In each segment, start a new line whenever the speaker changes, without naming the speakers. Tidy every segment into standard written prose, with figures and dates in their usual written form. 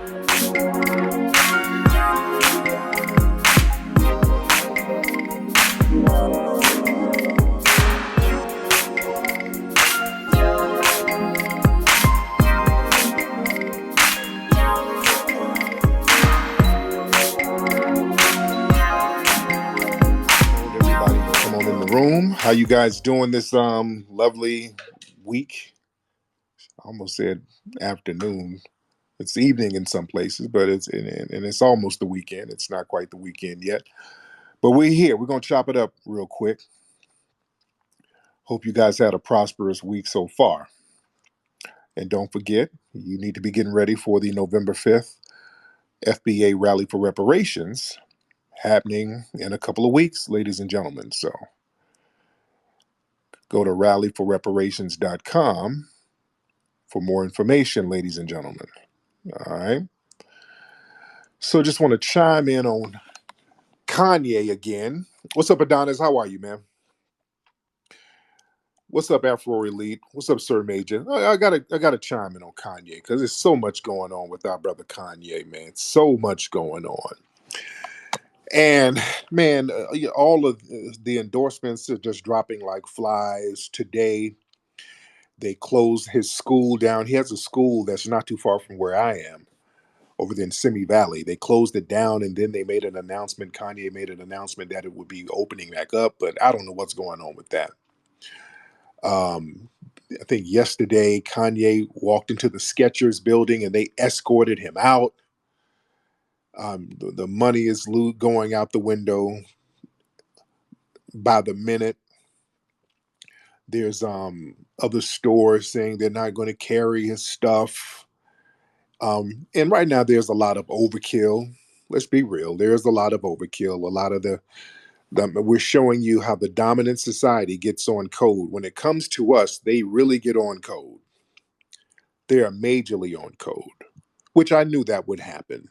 Everybody, come on in the room. How you guys doing this lovely week? I almost said afternoon. It's evening in some places, but and it's almost the weekend. It's not quite the weekend yet, but we're here. We're gonna chop it up real quick. Hope you guys had a prosperous week so far. And don't forget, you need to be getting ready for the November 5th FBA Rally for Reparations happening in a couple of weeks, ladies and gentlemen. So go to rallyforreparations.com for more information, ladies and gentlemen. All right. So just want to chime in on Kanye again. What's up, Adonis? How are you, man? What's up, Afro Elite? What's up, Sir Major? I gotta chime in on Kanye because there's so much going on with our brother Kanye, man. So much going on. And man, all of the endorsements are just dropping like flies. Today, they closed his school down. He has a school that's not too far from where I am, over there in Simi Valley. They closed it down, and then they made an announcement. Kanye made an announcement that it would be opening back up, but I don't know what's going on with that. Um, I think yesterday Kanye walked into the Skechers building, and they escorted him out. The money is going out the window by the minute. There's other stores saying they're not going to carry his stuff. And right now there's a lot of overkill. Let's be real. There's a lot of overkill. A lot of we're showing you how the dominant society gets on code. When it comes to us, they really get on code. They are majorly on code, which I knew that would happen.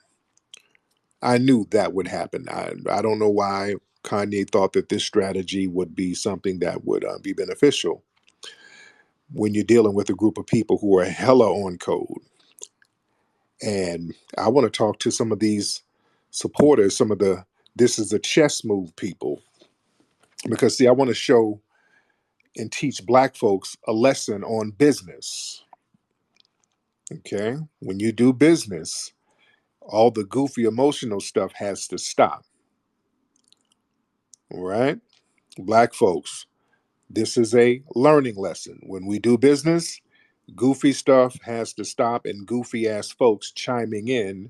I knew that would happen. I don't know why Kanye thought that this strategy would be something that would be beneficial when you're dealing with a group of people who are hella on code. And I want to talk to some of these supporters, some of the this is a chess move people, because see, I want to show and teach black folks a lesson on business. Okay. When you do business, all the goofy emotional stuff has to stop. All right. Black folks, this is a learning lesson. When we do business, goofy stuff has to stop, and goofy ass folks chiming in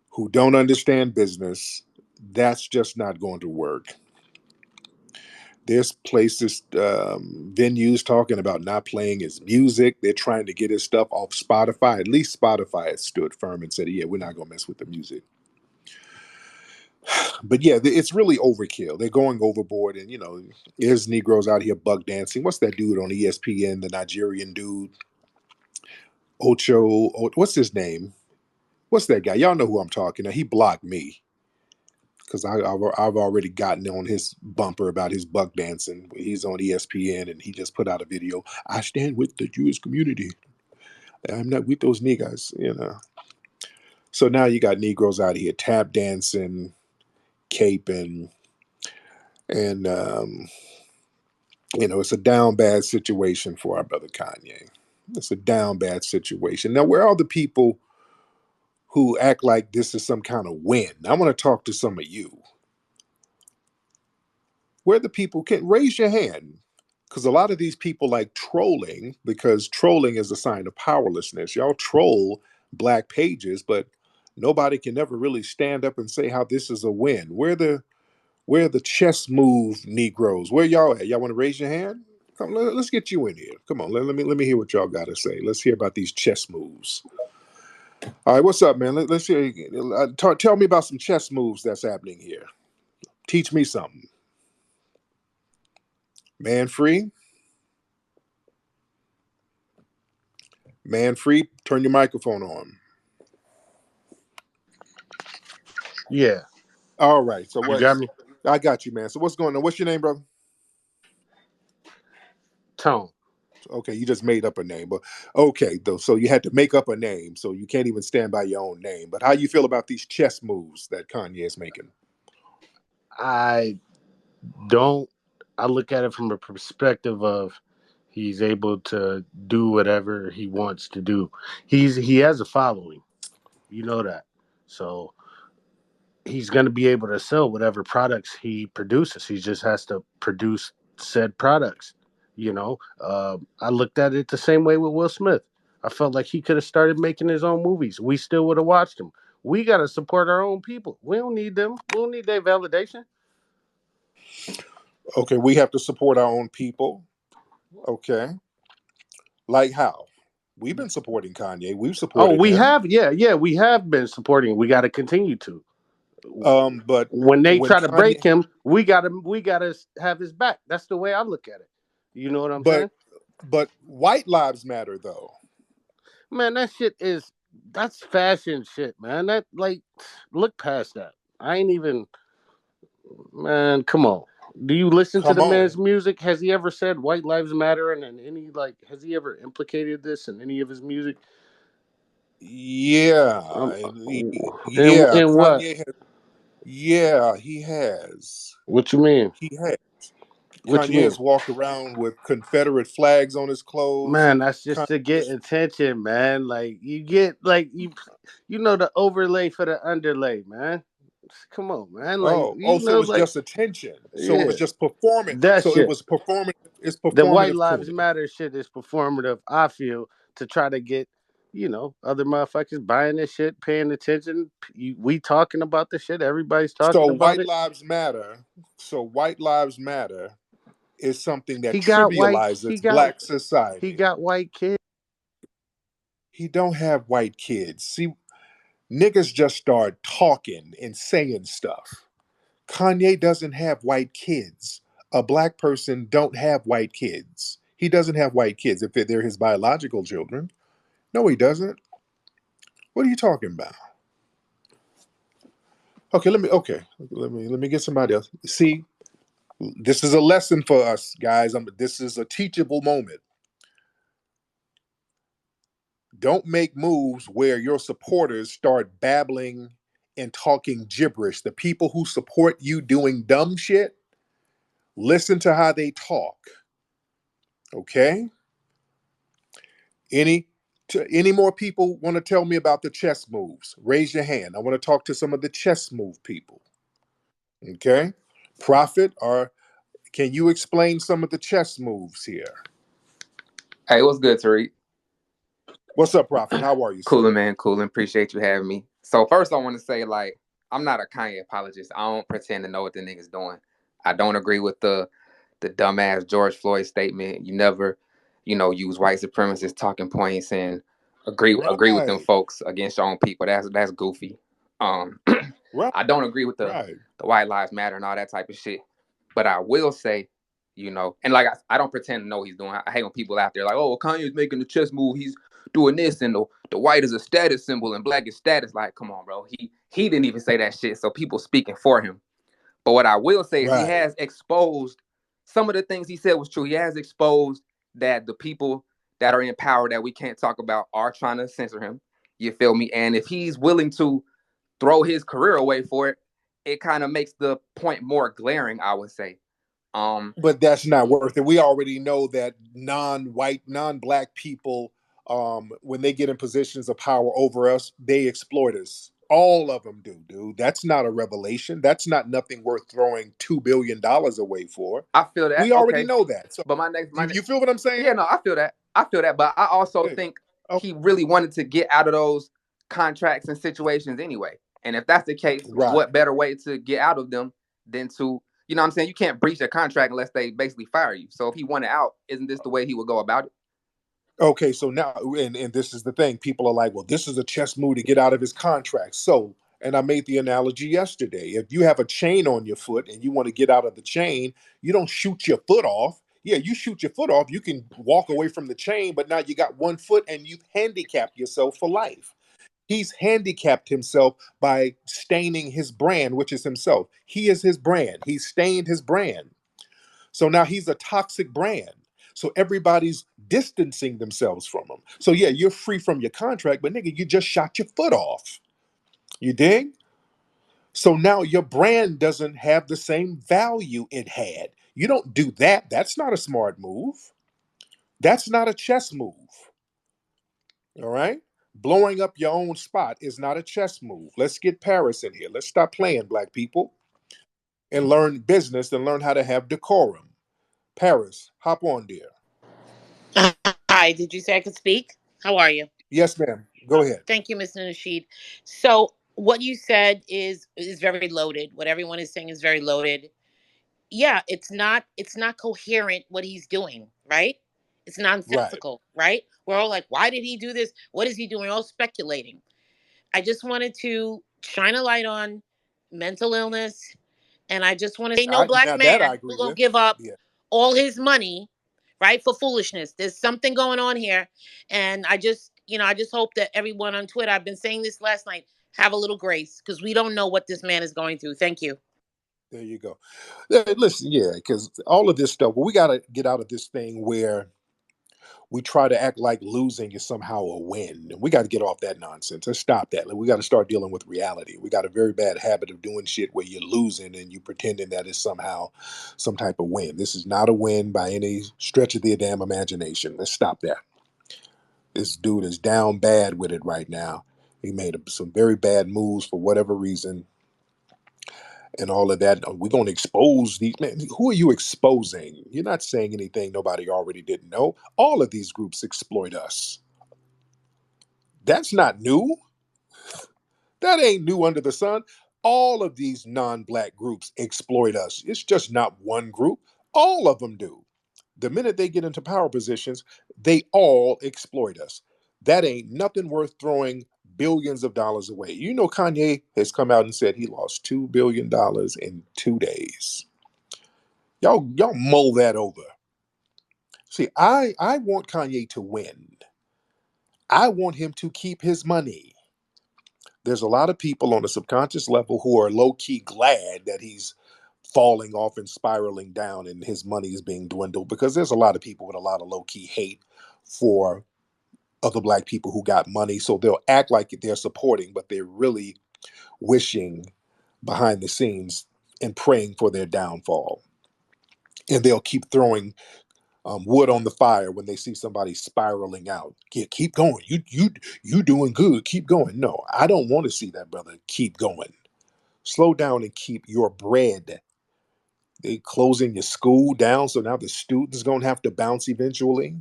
who don't understand business, that's just not going to work. There's places, venues talking about not playing his music. They're trying to get his stuff off Spotify. At least Spotify has stood firm and said, yeah, we're not going to mess with the music. But yeah, it's really overkill. They're going overboard. And, there's Negroes out here buck dancing. What's that dude on ESPN, the Nigerian dude? What's his name? What's that guy? Y'all know who I'm talking to. He blocked me because I've already gotten on his bumper about his buck dancing. He's on ESPN and he just put out a video. I stand with the Jewish community. I'm not with those niggas. So now you got Negroes out here tap dancing, caping, and it's a down bad situation for our brother Kanye. It's a down bad situation. Now, where are the people who act like this is some kind of win? I want to talk to some of you. Where the people can raise your hand, because a lot of these people like trolling, because trolling is a sign of powerlessness. Y'all troll black pages, but nobody can ever really stand up and say how this is a win. Where the chess move Negroes? Where y'all at? Y'all want to raise your hand? Come, let's get you in here. Come on, let me hear what y'all got to say. Let's hear about these chess moves. All right, what's up, man? Let's hear. Tell me about some chess moves that's happening here. Teach me something. Man free. Man free. Turn your microphone on.
Yeah.
All right. So
You got me?
I got you, man. So what's going on? What's your name, brother?
Tone.
Okay, you just made up a name, but okay, though. So you had to make up a name, so you can't even stand by your own name. But how you feel about these chess moves that Kanye is making?
I don't. I look at it from a perspective of he's able to do whatever he wants to do. He has a following, you know that. So he's going to be able to sell whatever products he produces. He just has to produce said products. I looked at it the same way with Will Smith. I felt like he could have started making his own movies. We still would have watched him. We got to support our own people. We don't need them. We don't need their validation.
Okay, we have to support our own people. Okay, like how? We've been supporting Kanye. We've
Oh,
supported
we
him.
have, yeah, we have been supporting. We got to continue to.
But
When they
when
try to break
Kanye,
him, we gotta have his back. That's the way I look at it. You know what I'm
but
saying?
white lives matter though.
Man, that's fashion shit, man. That like look past that. I ain't even man, come on. Do you listen to
Come
the man's
on.
music? Has he ever said white lives matter and any like has he ever implicated this in any of his music?
Yeah,
Um
and
and what?
Kanye has. Yeah, he has.
What you mean?
He has.
What you
Kanye
mean?
has walked around with Confederate flags on his clothes.
Man, that's just to
Kanye
get
has,
attention, man. Like you get like you know the overlay for the underlay, man. Come on, man. Like
so it was just attention. So it
yeah,
was just performing.
that
So it
shit.
was performing. It's
The White
performative
Lives
coolness.
Matter shit is performative. I feel to try to get other motherfuckers buying this shit, paying attention. We talking about this shit. Everybody's
So
talking about
white
it.
lives matter. So white lives matter is something that
He got white.
trivializes black
He
society.
got white kids.
He don't have white kids. See, niggas just start talking and saying stuff. Kanye doesn't have white kids. A black person don't have white kids. He doesn't have white kids if they're his biological children. No, he doesn't. What are you talking about? Okay, let me get somebody else. See, this is a lesson for us guys. This is a teachable moment. Don't make moves where your supporters start babbling and talking gibberish. The people who support you doing dumb shit, listen to how they talk. Okay? Any any more people want to tell me about the chess moves? Raise your hand. I want to talk to some of the chess move people. Okay? Prophet, or can you explain some of the chess moves here?
Hey, what's good, Tariq?
What's up, Prophet? How are you,
Cooling,
sir?
man, cooling. Appreciate you having me. So first, I want to say, like, I'm not a Kanye apologist. I don't pretend to know what the nigga's doing. I don't agree with the dumbass George Floyd statement. You never, use white supremacist talking points and agree with them
Right.
folks against your own people. That's goofy. Um,
Right.
I don't agree with
Right.
the White Lives Matter and all that type of shit. But I will say, and like I don't pretend to know what he's doing. I hate when people out there like, oh, well, Kanye's making the chess move. He's doing this, and the white is a status symbol and black is status. Like, come on, bro. He didn't even say that shit. So people speaking for him. But what I will say is he
Right.
has exposed some of the things he said was true. He has exposed that the people that are in power that we can't talk about are trying to censor him. You feel me? And if he's willing to throw his career away for it, it kind of makes the point more glaring, I would say.
But that's not worth it. We already know that non-white, non-black people, when they get in positions of power over us, they exploit us. All of them do, dude. That's not a revelation. That's not nothing worth throwing $2 billion away for.
I feel that.
We already
Okay.
know that. So
But
you feel what I'm saying?
yeah, no, I feel that. I feel that. But I also
Yeah.
think
Oh,
he really wanted to get out of those contracts and situations anyway. And if that's the case,
right.
what better way to get out of them than to, what I'm saying? You can't breach a contract unless they basically fire you. So if he wanted out, isn't this the way he would go about it?
Okay, so now, and this is the thing. People are like, well, this is a chess move to get out of his contract. So, and I made the analogy yesterday. If you have a chain on your foot and you want to get out of the chain, you don't shoot your foot off. Yeah, you shoot your foot off, you can walk away from the chain, but now you got one foot and you've handicapped yourself for life. He's handicapped himself by staining his brand, which is himself. He is his brand. He stained his brand. So now he's a toxic brand. So everybody's distancing themselves from them. So yeah, you're free from your contract, but nigga, you just shot your foot off. You dig? So now your brand doesn't have the same value it had. You don't do that. That's not a smart move. That's not a chess move. All right? Blowing up your own spot is not a chess move. Let's get Paris in here. Let's stop playing, black people, and learn business and learn how to have decorum. Paris, hop on there.
Hi, did you say I could speak? How are you?
Yes, ma'am. Go ahead.
Thank you, Mr. Nasheed. So what you said is very loaded. What everyone is saying is very loaded. Yeah, it's not coherent what he's doing, right? It's
Right.
nonsensical, right? We're all like, why did he do this? What is he doing? We're all speculating. I just wanted to shine a light on mental illness. And I just want to say, no black
Now that I
man
agree
who gonna
with.
give up
Yeah.
all his money, right, for foolishness. There's something going on here, and I just hope that everyone on Twitter. I've been saying this last night. Have a little grace because we don't know what this man is going through. Thank you.
There you go. Listen, yeah, because all of this stuff, we got to get out of this thing where we try to act like losing is somehow a win. We got to get off that nonsense. Let's stop that. Like, we got to start dealing with reality. We got a very bad habit of doing shit where you're losing and you pretending that it's somehow some type of win. This is not a win by any stretch of the damn imagination. Let's stop that. This dude is down bad with it right now. He made some very bad moves for whatever reason and all of that. We're going to expose these. Man, who are you exposing? You're not saying anything nobody already didn't know. All of these groups exploit us. That's not new. That ain't new under the sun. All of these non black groups exploit us. It's just not one group. All of them do. The minute they get into power positions, they all exploit us. That ain't nothing worth throwing billions of dollars away. You know, Kanye has come out and said he lost $2 billion in 2 days. Y'all mull that over. See, I want Kanye to win. I want him to keep his money. There's a lot of people on a subconscious level who are low key glad that he's falling off and spiraling down and his money is being dwindled because there's a lot of people with a lot of low key hate for other black people who got money. So they'll act like they're supporting, but they're really wishing behind the scenes and praying for their downfall. And they'll keep throwing wood on the fire when they see somebody spiraling out. Yeah, keep going. You doing good. Keep going. No, I don't want to see that, brother. Keep going. Slow down and keep your bread. They closing your school down, so now the students going to have to bounce eventually.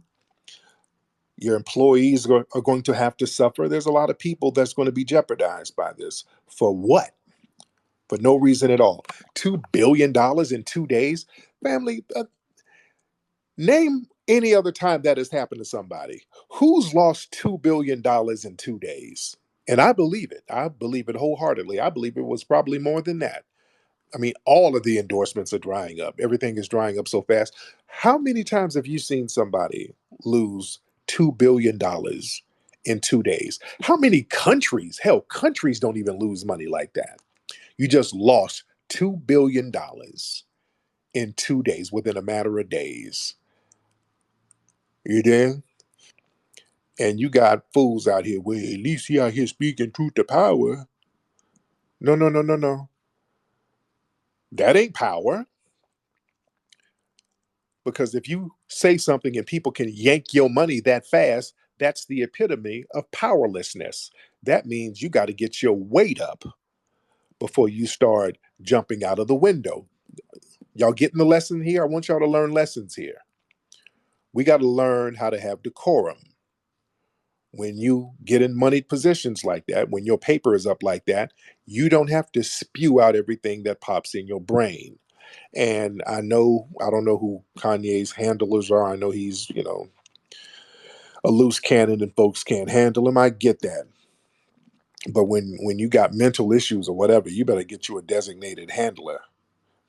Your employees are going to have to suffer. There's a lot of people that's going to be jeopardized by this. For what? For no reason at all. $2 billion in 2 days, family. Name any other time that has happened to somebody who's lost $2 billion in 2 days. And I believe it. I believe it wholeheartedly. I believe it was probably more than that. I mean, all of the endorsements are drying up. Everything is drying up so fast. How many times have you seen somebody lose $2 billion in 2 days? How many countries, hell, countries don't even lose money like that. You just lost $2 billion in 2 days within a matter of days. You did? And you got fools out here. Well, at least he out here speaking truth to power. No, no, no, no, no. That ain't power. Because if you say something and people can yank your money that fast, that's the epitome of powerlessness. That means you got to get your weight up before you start jumping out of the window. Y'all getting the lesson here? I want y'all to learn lessons here. We got to learn how to have decorum. When you get in moneyed positions like that, when your paper is up like that, you don't have to spew out everything that pops in your brain. And I don't know who Kanye's handlers are. I know he's, a loose cannon and folks can't handle him. I get that. But when you got mental issues or whatever, you better get you a designated handler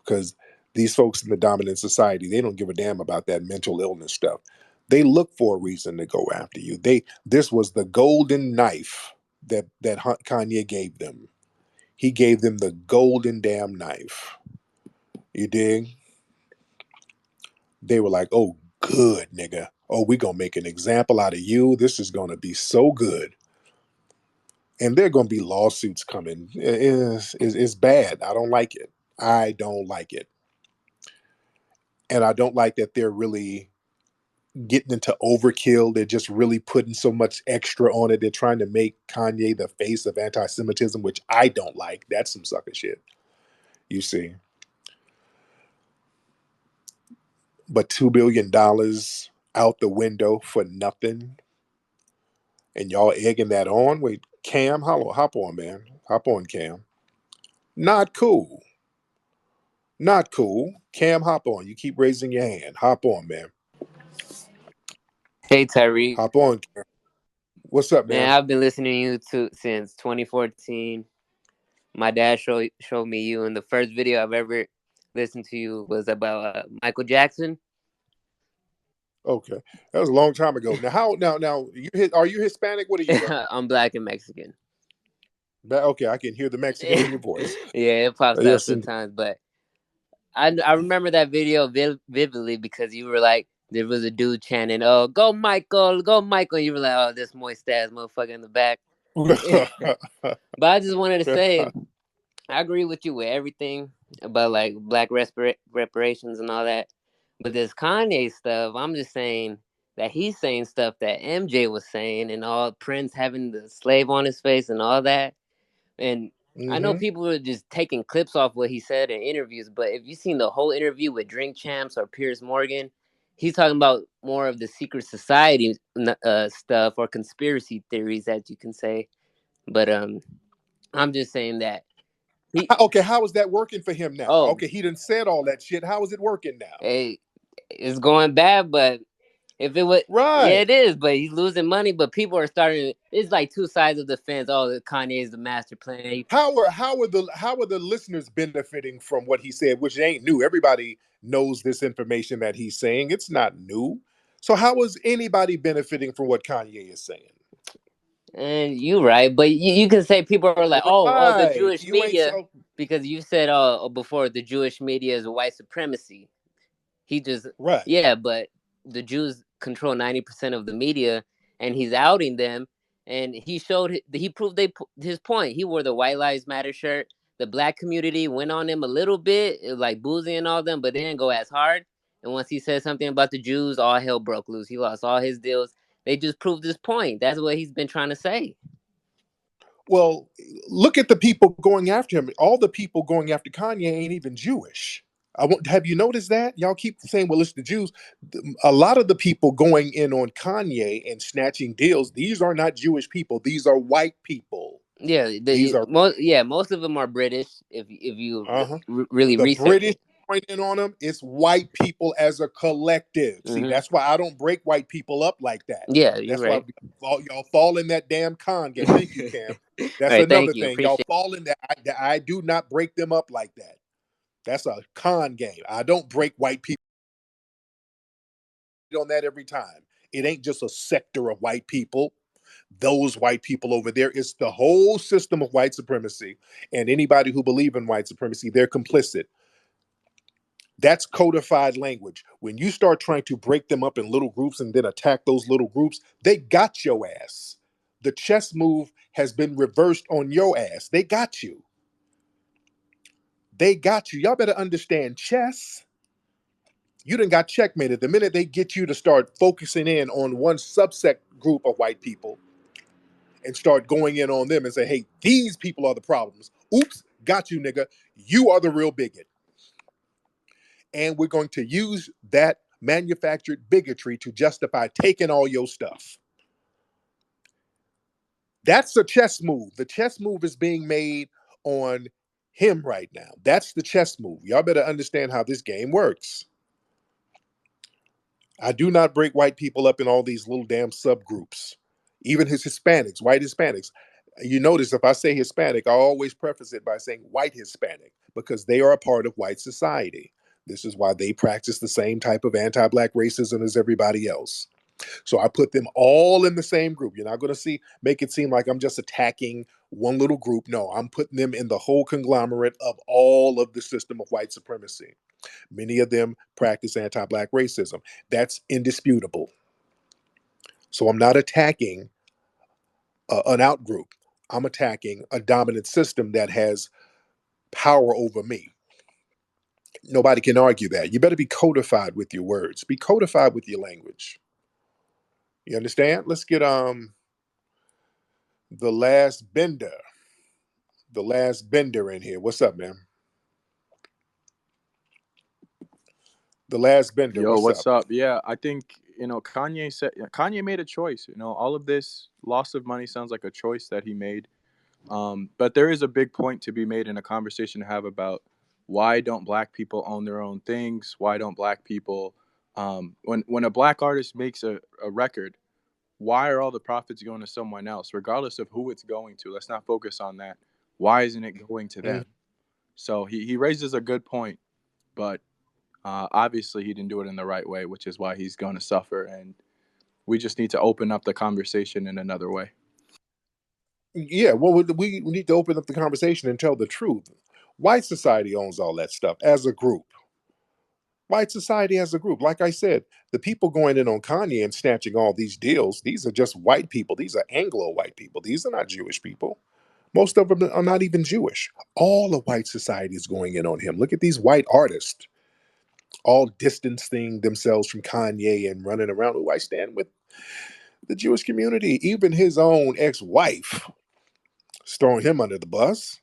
because these folks in the dominant society, they don't give a damn about that mental illness stuff. They look for a reason to go after you. This was the golden knife that Kanye gave them. He gave them the golden damn knife. You dig? They were like, "Oh, good, nigga. Oh, we gonna make an example out of you. This is gonna be so good. And there are gonna be lawsuits coming. It's bad. I don't like it. I don't like it. And I don't like that they're really getting into overkill. They're just really putting so much extra on it. They're trying to make Kanye the face of anti-Semitism, which I don't like. That's some sucker shit. You see. But $2 billion out the window for nothing. And y'all egging that on. Wait, Cam, hop on, man. Hop on, Cam. Not cool. Not cool. Cam, hop on. You keep raising your hand. Hop on, man.
Hey Tariq,
Hop on, Cam. What's up,
man,
man?
I've been listening to you since 2014. My dad showed me you, and the first video I've ever listened to you was about Michael Jackson.
Okay, that was a long time ago. Now, now are you Hispanic? What are you, bro?
I'm black and Mexican.
Okay, I can hear the Mexican in your voice.
Yeah, it pops out
Yes, indeed.
sometimes, but I remember that video vividly because you were like, there was a dude chanting, "Oh, go Michael, go Michael." And you were like, "Oh, this moist ass motherfucker in the back." But I just wanted to say, I agree with you with everything about like black reparations and all that. But this Kanye stuff, I'm just saying that he's saying stuff that MJ was saying and all Prince having the slave on his face and all that. And I know
Mm-hmm.
people are just taking clips off what he said in interviews, but if you've seen the whole interview with Drink Champs or Piers Morgan, he's talking about more of the secret society stuff or conspiracy theories, as you can say. But I'm just saying that he.
Okay, how is that working for him now?
Oh,
Okay, he done said all that shit. How is it working now?
hey, it's going bad, but if it would, yeah,
Right.
it is. But he's losing money. But people are starting. It's like two sides of the fence. Oh, Kanye is the master plan.
How are the listeners benefiting from what he said, which ain't new? Everybody knows this information that he's saying. It's not new. So how is anybody benefiting from what Kanye is saying?
And you right, but you can say people are like, oh, the
Right.
Jewish
You ain't
media,
so
because you said before the Jewish media is white supremacy. He just
right.
yeah, but the Jews control 90% of the media, and he's outing them. And he proved his point. He wore the White Lives Matter shirt. The black community went on him a little bit, it was like Boozy and all them, but they didn't go as hard. And once he said something about the Jews, all hell broke loose. He lost all his deals. They just proved his point. That's what he's been trying to say.
Well, look at the people going after him. All the people going after Kanye ain't even Jewish. Have you noticed that? Y'all keep saying, well, it's the Jews. A lot of the people going in on Kanye and snatching deals, these are not Jewish people. These are white people.
Yeah,
These are,
most of them are British. If you
uh-huh.
really
The
research
British
it.
pointing on them, it's white people as a collective. See,
Hmm.
that's why I don't break white people up like that.
Yeah, you're
That's why
right.
y'all fall in that damn con game. Thank you, Cam.
All
That's
right,
another
thank you.
thing. Y'all
Appreciate.
fall in that. I do not break them up like that. That's a con game. I don't break white people on that every time. It ain't just a sector of white people. Those white people over there. It's the whole system of white supremacy. And anybody who believe in white supremacy, they're complicit. That's codified language. When you start trying to break them up in little groups and then attack those little groups, they got your ass. The chess move has been reversed on your ass. They got you. They got you. Y'all better understand chess. You done got checkmated. The minute they get you to start focusing in on one subset group of white people and start going in on them and say, hey, these people are the problems. Oops, got you, nigga. You are the real bigot. And we're going to use that manufactured bigotry to justify taking all your stuff. That's a chess move. The chess move is being made on him right now. That's the chess move. Y'all better understand how this game works. I do not break white people up in all these little damn subgroups. Even his Hispanics, white Hispanics. You notice if I say Hispanic, I always preface it by saying white Hispanic because they are a part of white society. This is why they practice the same type of anti-black racism as everybody else. So I put them all in the same group. You're not going to make it seem like I'm just attacking one little group. No, I'm putting them in the whole conglomerate of all of the system of white supremacy. Many of them practice anti-black racism. That's indisputable. So I'm not attacking an outgroup. I'm attacking a dominant system that has power over me. Nobody can argue that. You better be codified with your words. Be codified with your language. You understand? Let's get the last bender. The last bender in here. What's up, man? The last bender.
Yo,
What's
what's
up?
up? Yeah, I think, Kanye made a choice. All of this loss of money sounds like a choice that he made. But there is a big point to be made in a conversation to have about why don't black people own their own things? Why don't black people, when a black artist makes a record, why are all the profits going to someone else, regardless of who it's going to? Let's not focus on that. Why isn't it going to
Mhm.
them? So he raises a good point, but obviously he didn't do it in the right way, which is why he's going to suffer. And we just need to open up the conversation in another way.
Yeah, well, we need to open up the conversation and tell the truth. White society owns all that stuff as a group. White society as a group. Like I said, the people going in on Kanye and snatching all these deals, these are just white people. These are Anglo white people. These are not Jewish people. Most of them are not even Jewish. All of white society is going in on him. Look at these white artists, all distancing themselves from Kanye and running around. Oh, I stand with the Jewish community. Even his own ex-wife is throwing him under the bus.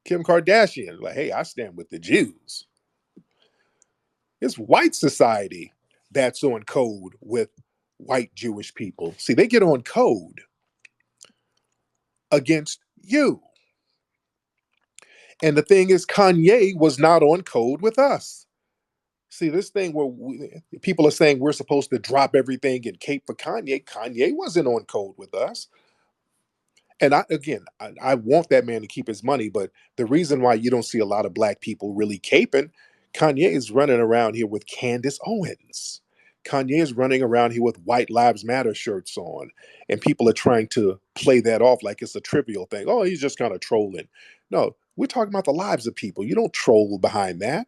Kim Kardashian, like, hey, I stand with the Jews. It's white society that's on code with white Jewish people. See, they get on code against you. And the thing is, Kanye was not on code with us. See, this thing where people are saying we're supposed to drop everything and cape for Kanye. Kanye wasn't on code with us. And I want that man to keep his money, but the reason why you don't see a lot of black people really caping, Kanye is running around here with Candace Owens. Kanye is running around here with White Lives Matter shirts on, and people are trying to play that off like it's a trivial thing. Oh, he's just kind of trolling. No, we're talking about the lives of people. You don't troll behind that.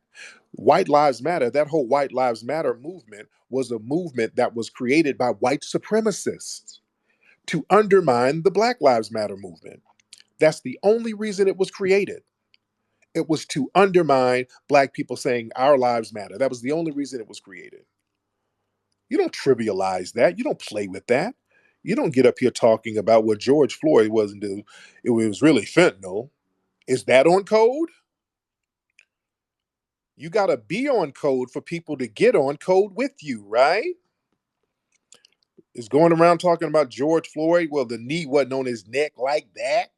White Lives Matter, that whole White Lives Matter movement was a movement that was created by white supremacists to undermine the Black Lives Matter movement. That's the only reason it was created. It was to undermine black people saying our lives matter. That was the only reason it was created. You don't trivialize that. You don't play with that. You don't get up here talking about what George Floyd wasn't do. It was really fentanyl. Is that on code? You got to be on code for people to get on code with you, right? Is going around talking about George Floyd. Well, the knee wasn't on his neck like that.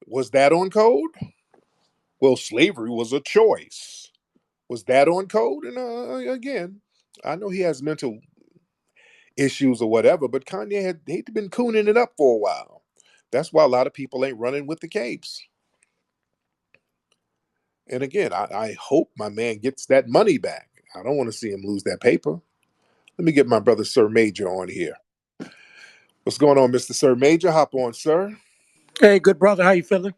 Was that on code? Well, slavery was a choice. Was that on code? And again, I know he has mental issues or whatever, but Kanye had he'd been cooning it up for a while. That's why a lot of people ain't running with the capes. And again, I hope my man gets that money back. I don't want to see him lose that paper. Let me get my brother Sir Major on here. What's going on, Mr. Sir Major? Hop on, sir.
Hey, good brother, how you feeling?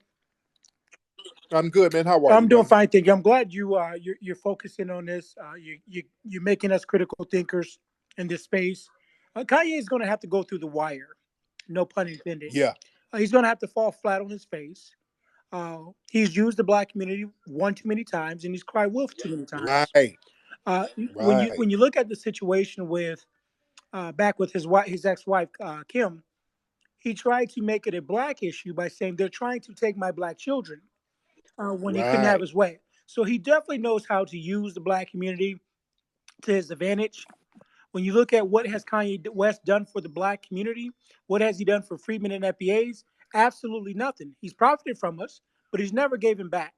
I'm good, man. How are you,
I'm doing
brother?
fine, thank you. I'm glad you're focusing on this. You're making us critical thinkers in this space. Kanye is going to have to go through the wire, no pun intended.
Yeah,
He's going to have to fall flat on his face. He's used the black community one too many times, and he's cried wolf too many times.
right,
When you
right,
when you look at the situation with back with his ex-wife Kim, he tried to make it a black issue by saying they're trying to take my black children when he couldn't have
right.
his way. So he definitely knows how to use the black community to his advantage. When you look at what has Kanye West done for the black community, what has he done for freedmen and FBAs? Absolutely nothing. He's profited from us, but he's never given back.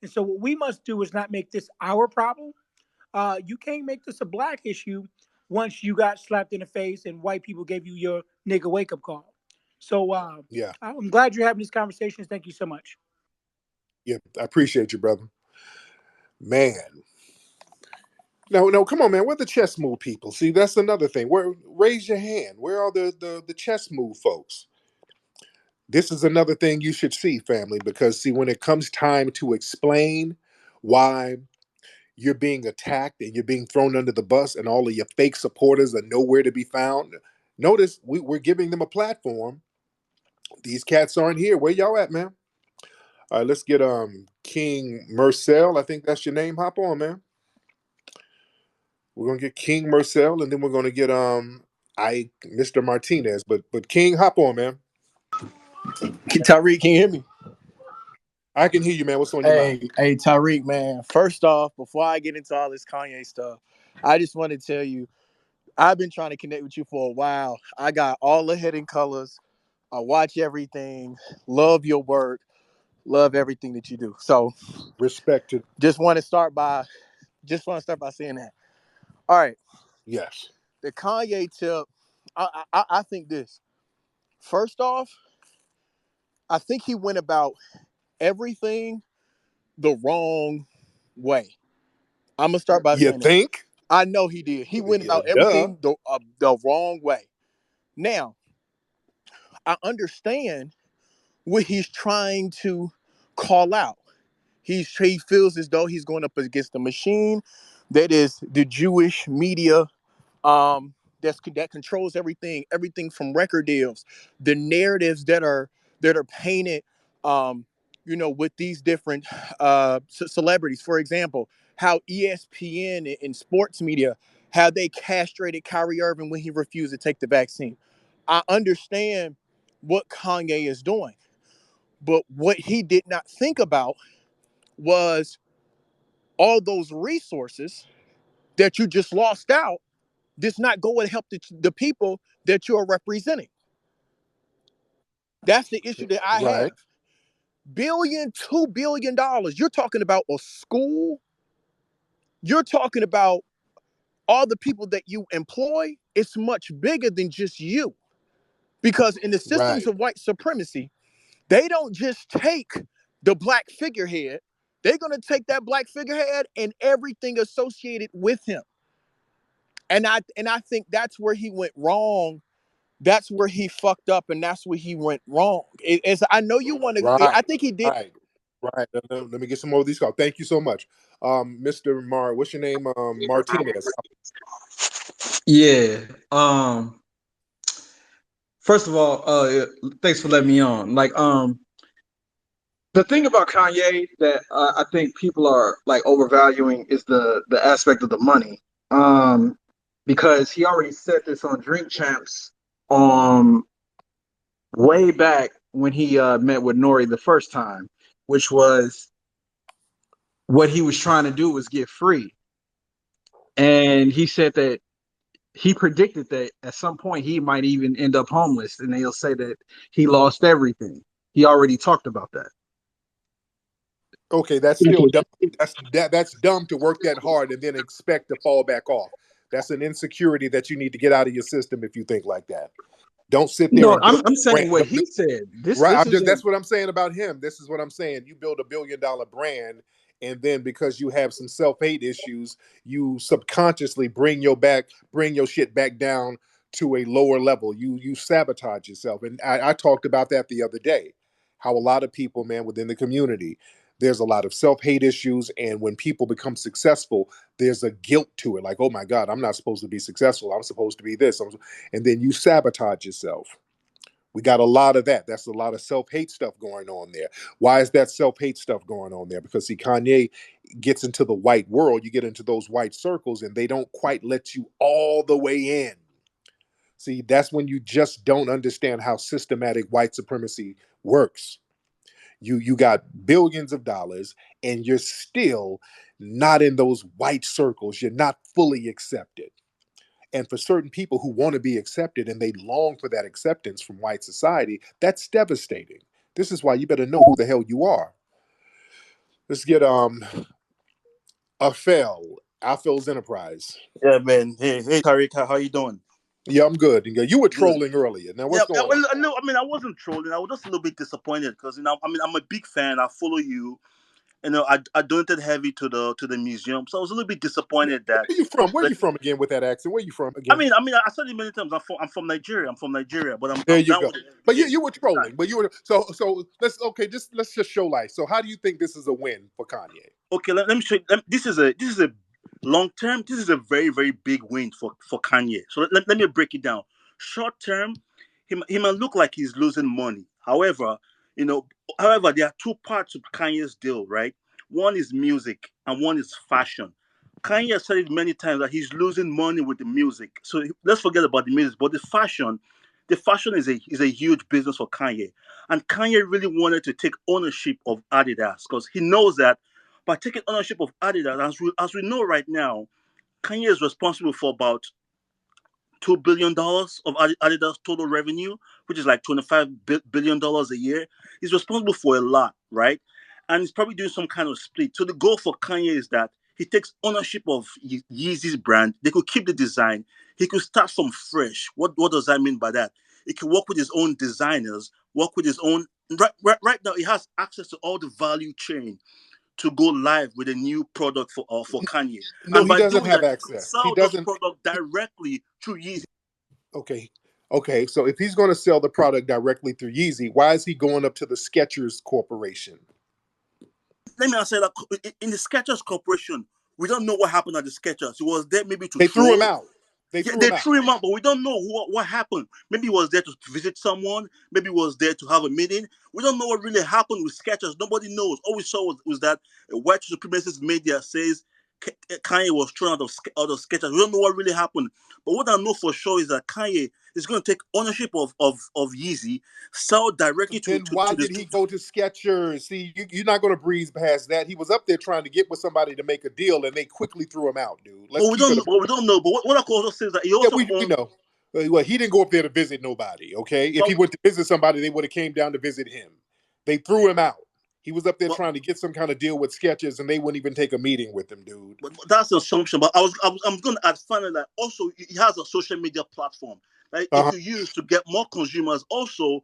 And so what we must do is not make this our problem. You can't make this a black issue once you got slapped in the face and white people gave you your nigga wake up call. So
Yeah,
I'm glad you're having these conversations. Thank you so much.
yeah. I appreciate you, brother. Man, no, no, come on, man. We're the chess move people. See, that's another thing. Where raise your hand. Where are the chess move folks? This is another thing you should see, family, because see, when it comes time to explain, why you're being attacked and you're being thrown under the bus, and all of your fake supporters are nowhere to be found. Notice we're giving them a platform. These cats aren't here. Where y'all at, man? All right, let's get King Marcel. I think that's your name. Hop on, man. We're gonna get King Marcel, and then we're gonna get I Mr. Martinez. But King, hop on, man.
Tariq, can you hear me?
I can hear you, man. What's on your mind?
Hey, Tariq, man. First off, before I get into all this Kanye stuff, I just want to tell you, I've been trying to connect with you for a while. I got all the hidden colors. I watch everything. Love your work. Love everything that you do. So,
Respect to
just want to start by saying that. All right,
yes.
the Kanye tip. I think this. First off, I think he went about everything the wrong way. I'm gonna start by
You
saying that.
think?
I know he did. He went
Yeah,
about
duh.
everything the wrong way. Now, I understand what he's trying to call out. He feels as though he's going up against the machine that is the Jewish media, that controls everything from record deals, the narratives that are painted, um, with these different celebrities. For example, how ESPN and sports media, how they castrated Kyrie Irving when he refused to take the vaccine. I understand what Kanye is doing, but what he did not think about was all those resources that you just lost out does not go and help the people that you are representing. That's the issue that I have.
Right.
$2 billion. You're talking about a school. You're talking about all the people that you employ. It's much bigger than just you. Because in the systems
Right.
of white supremacy, they don't just take the black figurehead. They're going to take that black figurehead and everything associated with him. And I think that's where he went wrong. That's where he fucked up, and that's where he went wrong. I know you want to. I
Right.
think he did.
Right. Right. Let me get some more of these calls. Thank you so much. Mr. What's your name? Martinez.
Yeah. First of all, thanks for letting me on. The thing about Kanye that I think people are like overvaluing is the aspect of the money. Um, because he already said this on Drink Champs um way back when he met with Nori the first time, which was what he was trying to do was get free. And he said that he predicted that at some point he might even end up homeless, and they'll say that he lost everything. He already talked about that.
Okay, that's still dumb. That's dumb to work that hard and then expect to fall back off. That's an insecurity that you need to get out of your system if you think like that. Don't sit there
No,
and build
I'm
a
saying
brand.
what he said.
Right.
This
I'm just
isn't.
that's what I'm saying about him. This is what I'm saying. You build $1 billion brand, and then because you have some self-hate issues, you subconsciously bring your shit back down to a lower level. You sabotage yourself. And I talked about that the other day. How a lot of people, man, within the community, there's a lot of self-hate issues. And when people become successful, there's a guilt to it. Like, oh my God, I'm not supposed to be successful. I'm supposed to be this. And then you sabotage yourself. We got a lot of that. That's a lot of self-hate stuff going on there. Why is that self-hate stuff going on there? Because see, Kanye gets into the white world, you get into those white circles, and they don't quite let you all the way in. See, that's when you just don't understand how systematic white supremacy works. You got billions of dollars, and you're still not in those white circles. You're not fully accepted. And for certain people who want to be accepted and they long for that acceptance from white society, that's devastating. This is why you better know who the hell you are. Let's get Afel's Enterprise. Yeah, I'm good. You were trolling earlier. Now what's going on?
I donated heavy to the museum, so I was a little bit disappointed that.
Where you from? Where
But
you from again with that accent? Where you from again?
I said it many times. I'm from Nigeria. I'm from Nigeria, but
There
I'm
you
down
go.
with it every
But
day.
you were trolling. But you were so let's just show life. So how do you think this is a win for Kanye?
Okay, let me show you. This is a long term. This is a very very big win for Kanye. So let me break it down. Short term, he might look like he's losing money. You know, however, there are two parts of Kanye's deal, right? One is music and one is fashion. Kanye has said it many times that he's losing money with the music. So let's forget about the music, but the fashion is a huge business for Kanye. And Kanye really wanted to take ownership of Adidas because he knows that by taking ownership of Adidas, as we know right now, Kanye is responsible for about $2 billion of Adidas total revenue, which is like $25 billion a year. He's responsible for a lot, right? And he's probably doing some kind of split. So the goal for Kanye is that he takes ownership of Yeezy's brand. They could keep the design. He could start from fresh. What does that mean by that? He could work with his own designers, work with his own. Right now, he has access to all the value chain to go live with a new product for Kanye.
No,
And
he
by
doesn't
doing
have
that, he could
access. He
sell those
doesn't.
products directly through Yeezy.
Okay. Okay. So if he's going to sell the product directly through Yeezy, why is he going up to the Skechers Corporation?
Let me answer that. In the Skechers Corporation, we don't know what happened at the Skechers. He was there maybe to
They threw him
troll.
out. They
Yeah,
threw
they
him out.
threw him out, but we don't know what happened. Maybe he was there to visit someone. Maybe he was there to have a meeting. We don't know what really happened with Skechers. Nobody knows. All we saw was that a white supremacist media says Kanye was thrown out of Skechers. We don't know what really happened. But what I know for sure is that Kanye is going to take ownership of Yeezy, sell directly
Then
to
why
this.
did he go to Skechers? See, you're not going to breeze past that. He was up there trying to get with somebody to make a deal, and they quickly threw him out, dude. Let's
But we
keep
don't
it.
know. But we don't know. But what I could also say is that he
Yeah,
also
we
owns.
know. Well, he didn't go up there to visit nobody. Okay, if he
But,
went to visit somebody, they would have came down to visit him. They threw him out. He was up there
but
trying to get some kind of deal with Skechers, and they wouldn't even take a meeting with him, dude.
but that's an assumption. But I'm going to add finally that also he has a social media platform that he
Uh-huh.
could use to get more consumers. Also,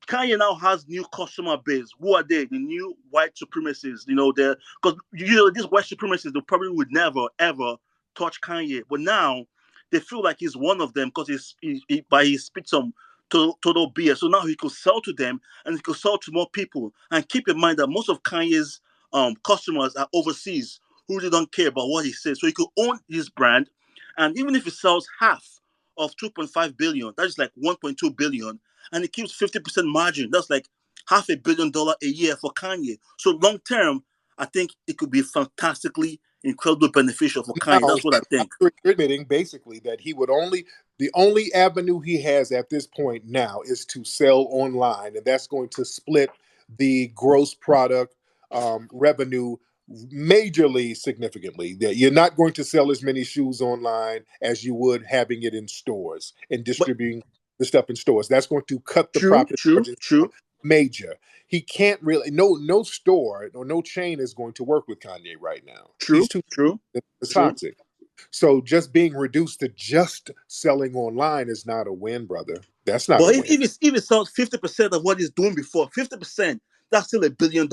Kanye now has new customer base. Who are they? The new white supremacists. You know, they're because usually these white supremacists they probably would never ever touch Kanye, but now they feel like he's one of them because by his speech some total BS. So now he could sell to them and he could sell to more people. And keep in mind that most of Kanye's customers are overseas who really don't care about what he says. So he could own his brand, and even if he sells half of 2.5 billion, that is like 1.2 billion, and he keeps 50% margin. That's like $500 million a year for Kanye. So long term, I think it could be fantastically, incredibly beneficial for Kanye.
Now,
That's what I think.
you're admitting basically that he would only the only avenue he has at this point now is to sell online, and that's going to split the gross product revenue majorly significantly. That you're not going to sell as many shoes online as you would having it in stores and
But
distributing the stuff in stores. That's going to cut the
true,
profit
true,
margins down
true,
major. He can't really no store or no chain is going to work with Kanye right now.
true,
He's too
true,
it's
true.
toxic. So just being reduced to just selling online is not a win, brother. That's not a
But
win.
if it sells 50% of what he's doing before, 50%, that's still $1 billion.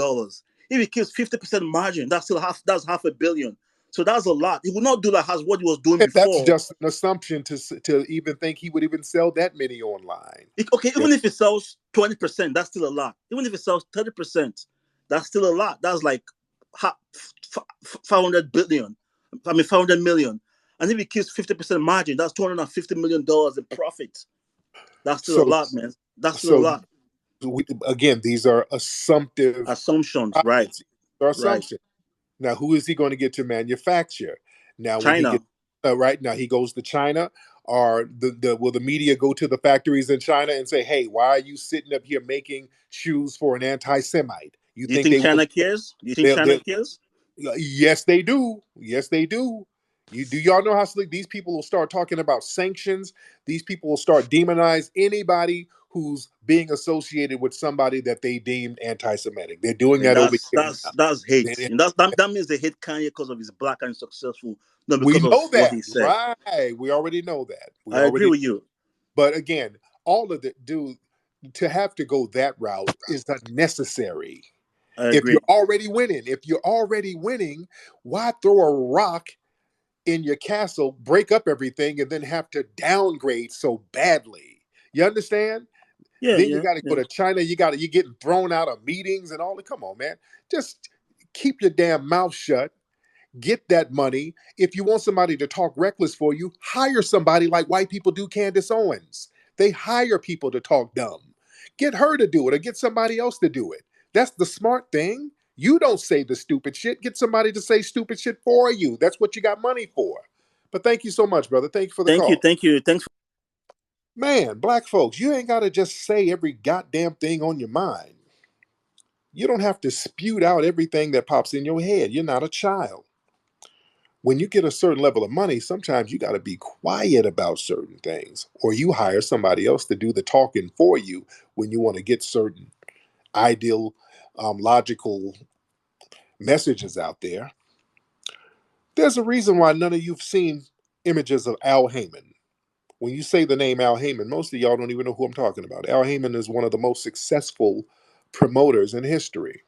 If he keeps 50% margin, that's half a billion. So that's a lot. He will not do that as what he was doing
And that's
before.
just an assumption to even think he would even sell that many online.
Okay,
Yeah.
even if it sells 20%, that's still a lot. Even if it sells 30%, that's still a lot. That's like 500 billion. I mean, 500 million. And if it keeps 50% margin, that's $250 million in profit. That's still a
So
lot, man. That's still a
so
lot.
again, these are assumptive
Assumptions, right?
prices. They're
Right.
assumptions. Now, who is he going to get to manufacture? Now, when he
China.
gets right now, he goes to China, or will the media go to the factories in China and say, "Hey, why are you sitting up here making shoes for an anti-Semite?" You
Do you
think
think
they will?
China cares? Do you think China
They'll
cares?
yes, they do. Yes, they do. Y'all know how slick these people will start talking about sanctions? These people will start demonize anybody who's being associated with somebody that they deemed anti-Semitic. They're doing
And
that over
that's
here
that's
now.
that's hate.
They-
And that means they hate Kanye because of his black and successful, not
We
because of
know
what
that,
he said.
right? We already know that. We
I agree
already.
with you.
But again, all of the dude to have to go that route is unnecessary.
I
If you're
agree.
already winning, why throw a rock in your castle, break up everything, and then have to downgrade so badly? You understand?
Yeah,
Then you
yeah,
got to go
yeah.
to China. You're getting thrown out of meetings and all that. Come on, man. Just keep your damn mouth shut. Get that money. If you want somebody to talk reckless for you, hire somebody like white people do Candace Owens. They hire people to talk dumb. Get her to do it or get somebody else to do it. That's the smart thing. You don't say the stupid shit. Get somebody to say stupid shit for you. That's what you got money for. But thank you so much, brother. Thank you for the
Thank you,
call.
thank you, thanks.
Man, black folks, you ain't got to just say every goddamn thing on your mind. You don't have to spew out everything that pops in your head. You're not a child. When you get a certain level of money, sometimes you got to be quiet about certain things, or you hire somebody else to do the talking for you when you want to get certain ideal, logical messages out there. There's a reason why none of you've seen images of Al Heyman. When you say the name Al Heyman, most of y'all don't even know who I'm talking about. Al Heyman is one of the most successful promoters in history.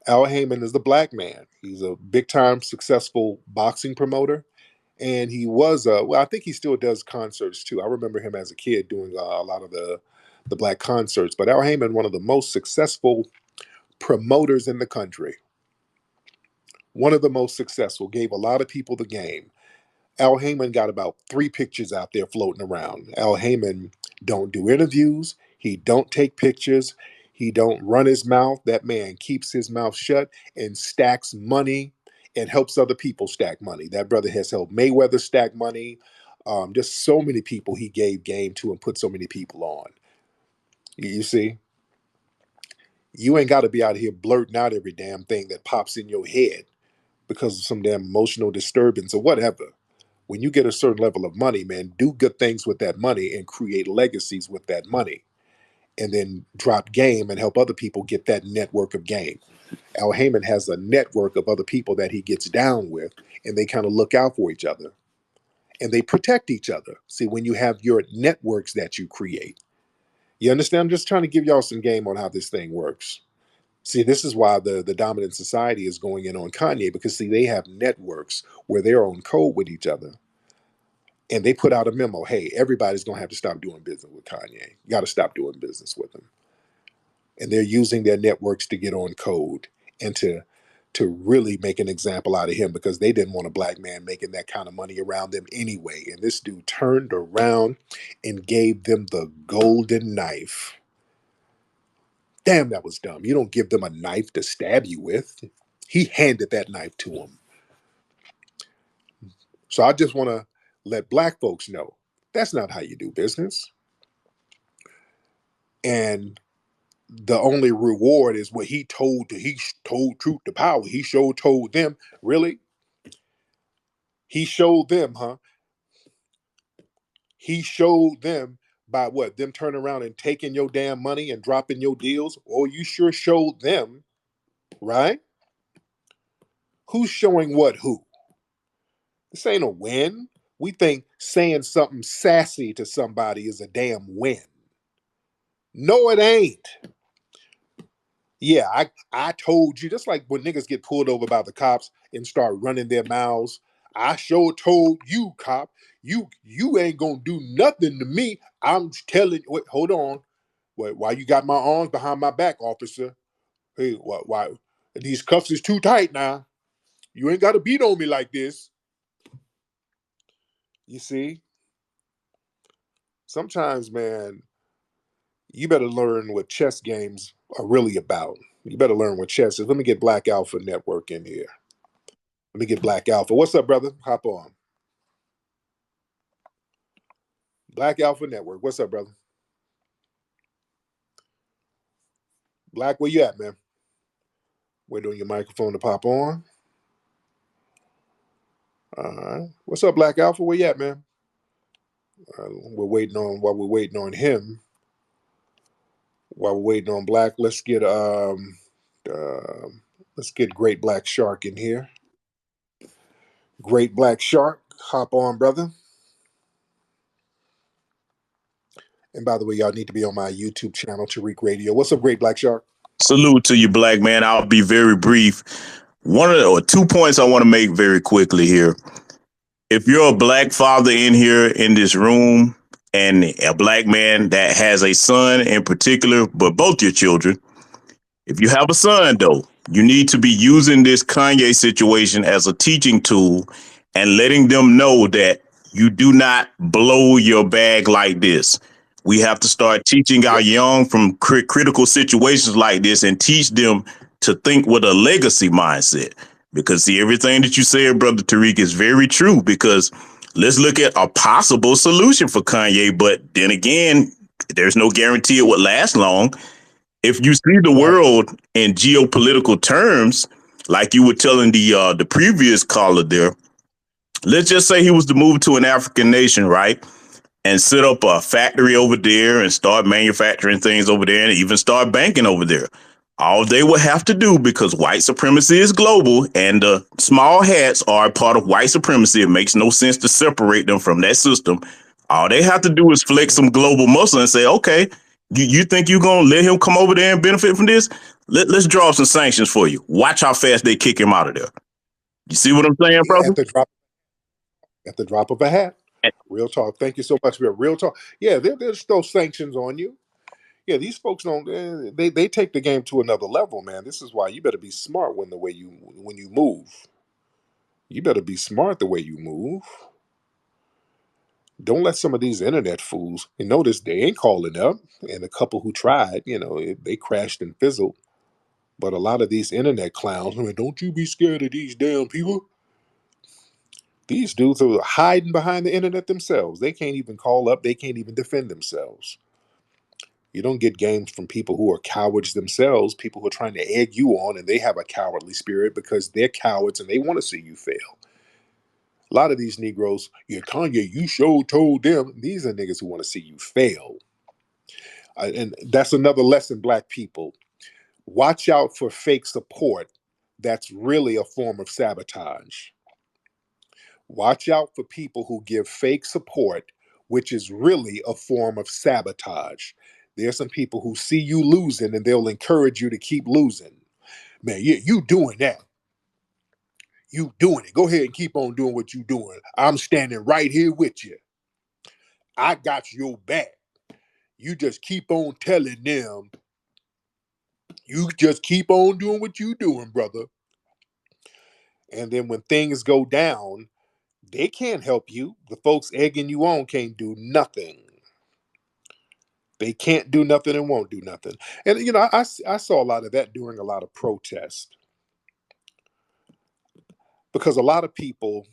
Al Heyman is the black man. He's a big time successful boxing promoter. And he was, well, I think he still does concerts too. I remember him as a kid doing a lot of the black concerts. But Al Heyman, one of the most successful promoters in the country, one of the most successful, gave a lot of people the game. Al Heyman got about 3 pictures out there floating around. Al Heyman don't do interviews. He don't take pictures. He don't run his mouth. That man keeps his mouth shut and stacks money and helps other people stack money. That brother has helped Mayweather stack money. Just so many people he gave game to and put so many people on. You see, you ain't got to be out here blurting out every damn thing that pops in your head because of some damn emotional disturbance or whatever. When you get a certain level of money, man, do good things with that money and create legacies with that money. And then drop game and help other people get that network of game. Al Heyman has a network of other people that he gets down with, and they kind of look out for each other and they protect each other. See, when you have your networks that you create, you understand? I'm just trying to give y'all some game on how this thing works. See, this is why the dominant society is going in on Kanye because, see, they have networks where they're on code with each other and they put out a memo. Hey, everybody's going to have to stop doing business with Kanye. You got to stop doing business with him. And they're using their networks to get on code and to really make an example out of him because they didn't want a black man making that kind of money around them anyway. And this dude turned around and gave them the golden knife. Damn, that was dumb. You don't give them a knife to stab you with. He handed that knife to him. So I just want to let black folks know that's not how you do business. And the only reward is what he told truth to power. He showed told them, really? He showed them, huh? He showed them by what? Them turning around and taking your damn money and dropping your deals? Or you sure showed them, right? Who's showing what who? This ain't a win. We think saying something sassy to somebody is a damn win. No, it ain't. Yeah, I told you, just like when niggas get pulled over by the cops and start running their mouths. I sure told you, cop, you ain't gonna do nothing to me. I'm telling you, wait, hold on. Wait, why you got my arms behind my back, officer? Hey, why these cuffs is too tight now. You ain't gotta beat on me like this. You see? Sometimes, man, you better learn what chess games are really about. You better learn what chess is. Let me get Black Alpha Network in here. Let me get Black Alpha. What's up, brother? Hop on. Black Alpha Network. What's up, brother? Black, where you at, man? Wait on your microphone to pop on. All right. What's up, Black Alpha? Where you at, man? We're waiting on while we're waiting on him. While we're waiting on Black, uh, let's get Great Black Shark in here. Great Black Shark, hop on, brother. And by the way, y'all need to be on my YouTube channel, Tariq Radio. What's up, Great Black Shark?
Salute to you, black man. I'll be very brief. One of the, or 2 points I want to make very quickly here. If you're a black father in here in this room and a black man that has a son in particular, but both your children, if you have a son, though, you need to be using this Kanye situation as a teaching tool and letting them know that you do not blow your bag like this. We have to start teaching our
Yep.
young from critical situations like this and teach them to think with a legacy mindset. Because, see, everything that you said, Brother Tariq, is very true. Because let's look at a possible solution for Kanye. But then again, there's no guarantee it would last long. If you see the
Right.
world in geopolitical terms, like you were telling the previous caller there, let's just say he was to move to an African nation, right? And set up a factory over there and start manufacturing things over there and even start banking over there. All they would have to do, because white supremacy is global and the small hats are a part of white supremacy, it makes no sense to separate them from that system. All they have to do is flex
Mhm.
some global muscle and say, okay, you think you're going to let him come over there and benefit from this? Let's draw up some sanctions for you. Watch how fast they kick him out of there. You see what I'm saying,
Yeah,
brother?
at the drop of a hat. Real talk. Thank you so much for real talk. Yeah, there's still sanctions on you. Yeah, these folks don't. They take the game to another level, man. This is why you better be smart when you move. You better be smart the way you move. Don't let some of these internet fools. And notice they ain't calling up. And a couple who tried, they crashed and fizzled. But a lot of these internet clowns, I mean, don't you be scared of these damn people. These dudes are hiding behind the internet themselves. They can't even call up. They can't even defend themselves. You don't get games from people who are cowards themselves, people who are trying to egg you on, and they have a cowardly spirit because they're cowards and they want to see you fail. A lot of these Negroes, yeah, Kanye, you sure told them. These are niggas who want to see you fail. And that's another lesson, black people. Watch out for fake support that's really a form of sabotage. Watch out for people who give fake support, which is really a form of sabotage. There's some people who see you losing and they'll encourage you to keep losing. Man, yeah, you doing that. You doing it. Go ahead and keep on doing what you doing. I'm standing right here with you. I got your back. You just keep on telling them. You just keep on doing what you doing, brother. And then when things go down, they can't help you. The folks egging you on can't do nothing. They can't do nothing and won't do nothing. And, I saw a lot of that during a lot of protests because a lot of people,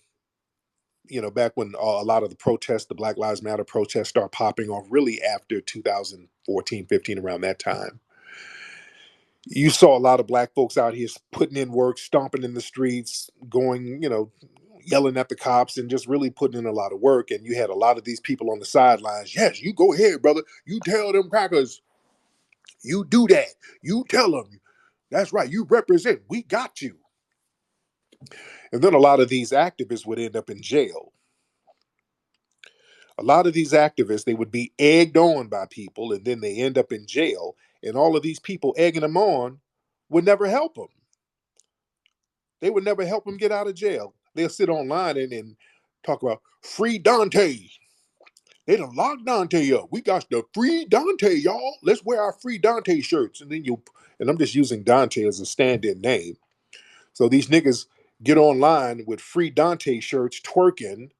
back when a lot of the protests, the Black Lives Matter protests start popping off really after 2014, 15, around that time. You saw a lot of black folks out here putting in work, stomping in the streets, going, yelling at the cops and just really putting in a lot of work. And you had a lot of these people on the sidelines. Yes, you go ahead, brother. You tell them crackers. You do that. You tell them. That's right. You represent. We got you. And then a lot of these activists would end up in jail. A lot of these activists, they would be egged on by people and then they end up in jail. And all of these people egging them on would never help them. They would never help them get out of jail. They'll sit online and talk about free Dante. They done locked Dante up. We got the free Dante, y'all. Let's wear our free Dante shirts. And I'm just using Dante as a stand-in name. So these niggas get online with free Dante shirts twerking.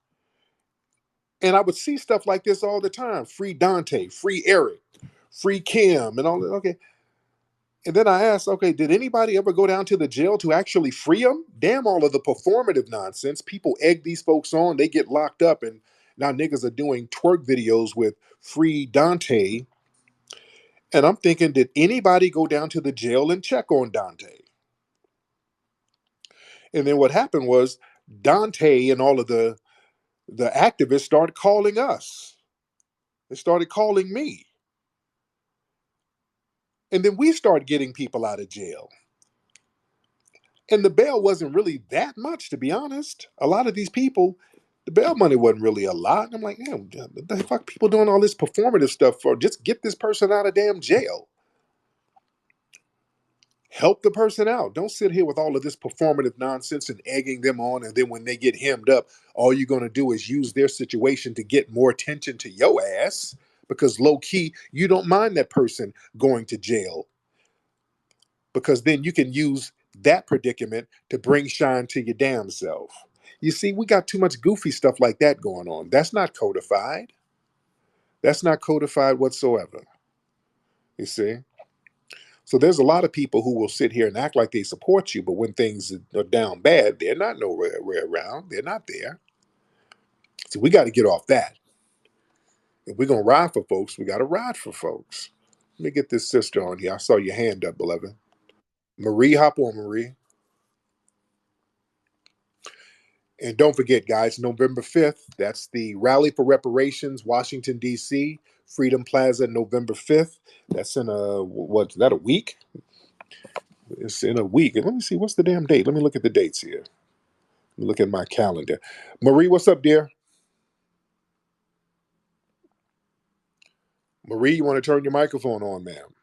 And I would see stuff like this all the time. Free Dante, free Eric, free Kim, and all that. Okay. And then I asked, okay, did anybody ever go down to the jail to actually free them? Damn all of the performative nonsense. People egg these folks on, they get locked up, and now niggas are doing twerk videos with free Dante. And I'm thinking, did anybody go down to the jail and check on Dante? And then what happened was Dante and all of the activists started calling us. They started calling me. And then we started getting people out of jail. And the bail wasn't really that much, to be honest. A lot of these people, the bail money wasn't really a lot. And I'm like, damn, the fuck people doing all this performative stuff for? Just get this person out of damn jail. Help the person out. Don't sit here with all of this performative nonsense and egging them on. And then when they get hemmed up, all you're going to do is use their situation to get more attention to your ass because low key, you don't mind that person going to jail because then you can use that predicament to bring shine to your damn self. You see, we got too much goofy stuff like that going on. That's not codified. That's not codified whatsoever. You see? So there's a lot of people who will sit here and act like they support you, but when things are down bad, they're not nowhere around. They're not there. So we got to get off that. If we're gonna ride for folks, we got to ride for folks. Let me get this sister on here. I saw your hand up, beloved. Marie, hop on, Marie. And don't forget, guys, November 5th, that's the Rally for Reparations, Washington, D.C., Freedom Plaza, November 5th. That's in what's that, a week? It's in a week. And let me see, what's the damn date? Let me look at the dates here. Look at my calendar. Marie, what's up, dear? Marie, you want to turn your microphone on, ma'am?